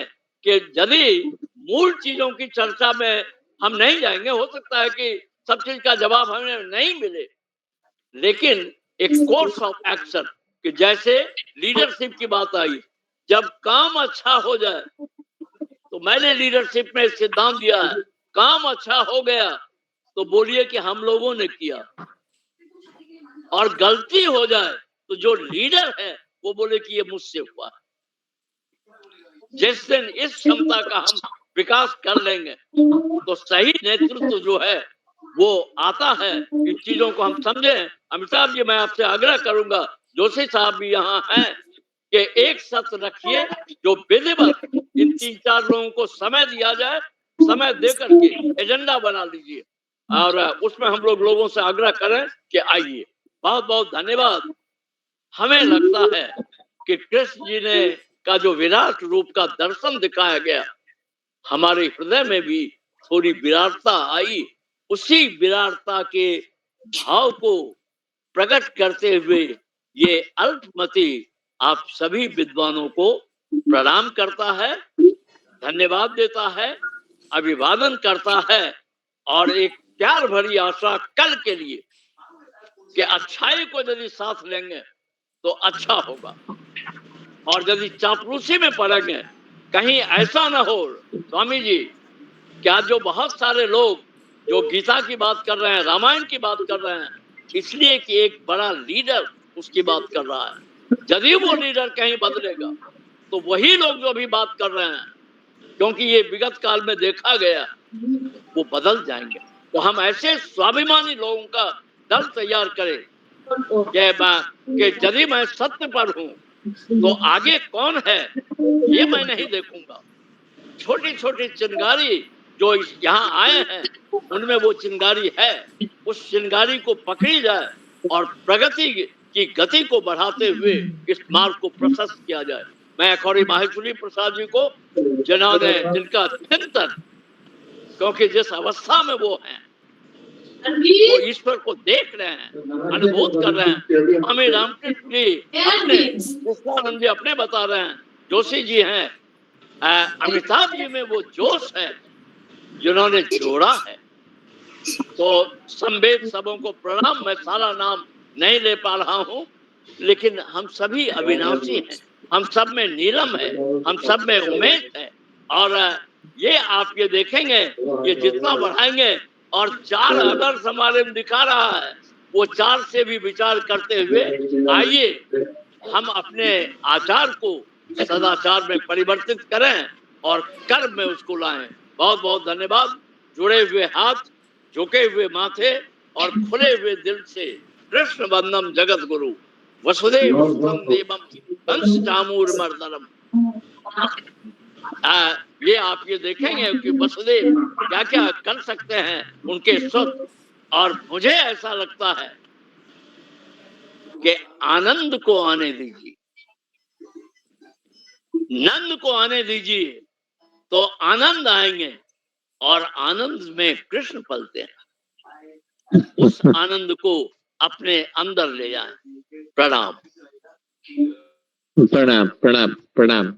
कि यदि मूल चीजों की चर्चा में हम नहीं जाएंगे, हो सकता है कि सब चीज का जवाब हमें नहीं मिले, लेकिन एक कोर्स ऑफ एक्शन, कि जैसे लीडरशिप की बात आई, जब काम अच्छा हो जाए, तो मैंने लीडरशिप में सिद्धांत दिया है, काम अच्छा हो गया तो बोलिए कि हम लोगों ने किया, और गलती हो जाए तो जो लीडर है वो बोले कि ये मुझसे हुआ। जिस दिन इस क्षमता का हम विकास कर लेंगे तो सही नेतृत्व जो है वो आता है। इन चीजों को हम समझें। अमिताभ जी, मैं आपसे आग्रह करूंगा, जोशी साहब भी यहाँ हैं, कि एक सत्र रखिए जो विधिवत इन 3-4 लोगों को समय दिया जाए, समय दे करके एजेंडा बना लीजिए और उसमें हम लोगों से आग्रह करें कि आइए। बहुत बहुत धन्यवाद। हमें लगता है कि कृष्ण जी ने का जो विराट रूप का दर्शन दिखाया गया, हमारे हृदय में भी थोड़ी विराटता आई। उसी विराटता के भाव को प्रकट करते हुए ये अल्पमति आप सभी विद्वानों को प्रणाम करता है, धन्यवाद देता है, अभिवादन करता है और एक प्यार भरी आशा कल के लिए कि अच्छाई को यदि साथ लेंगे तो अच्छा होगा, और यदि चापलूसी में पड़ेंगे कहीं ऐसा ना हो। स्वामी जी, क्या जो बहुत सारे लोग जो गीता की बात कर रहे हैं, रामायण की बात कर रहे हैं, इसलिए कि एक बड़ा लीडर उसकी बात कर रहा है। यदि वो लीडर कहीं बदलेगा तो वही लोग जो अभी बात कर रहे हैं, क्योंकि ये विगत काल में देखा गया, वो बदल जाएंगे। तो हम ऐसे स्वाभिमानी लोगों का दल तैयार करें कि यदि मैं सत्य पर हूं तो आगे कौन है ये मैं नहीं देखूंगा। छोटी छोटी चिंगारी जो यहाँ आए हैं उनमें वो चिंगारी है, उस चिंगारी को पकड़ी जाए और प्रगति की गति को बढ़ाते हुए इस मार्ग को प्रशस्त किया जाए। मैं अखौरी माहेश्वरी प्रसाद जी को, जिन्होंने जिनका चिंतन, क्योंकि जिस अवस्था में वो हैं, वो ईश्वर को देख रहे हैं, अनुभूत कर रहे हैं। स्वामी रामकृष्ण जी अपने, कृष्णानंद जी अपने बता रहे हैं, जोशी जी हैं, अमिताभ जी में वो जोश है जिन्होंने जोड़ा है। तो संवेद सबों को प्रणाम। मैं सारा नाम नहीं ले पा रहा हूँ, लेकिन हम सभी अविनाशी हैं, हम सब में नीलम है, हम सब में उमेश है। और ये आप ये देखेंगे, ये जितना बढ़ाएंगे, और 4 आदर्श हमारे में दिखा रहा है, वो 4 से भी विचार करते हुए आइए हम अपने आचार को सदाचार में परिवर्तित करें और कर्म में उसको लाएं। बहुत बहुत धन्यवाद। जुड़े हुए हाथ, झुके हुए माथे और खुले हुए दिल से कृष्ण वंदम जगत गुरु वसुदेव सुतम देवम कंस चामूर मर्दनम। ये आप ये देखेंगे कि वसुदेव क्या क्या कर सकते हैं उनके सुत। और मुझे ऐसा लगता है कि आनंद को आने दीजिए, नंद को आने दीजिए, तो आनंद आएंगे, और आनंद में कृष्ण पलते हैं। उस आनंद को अपने अंदर ले जाएं। प्रणाम प्रणाम प्रणाम प्रणाम।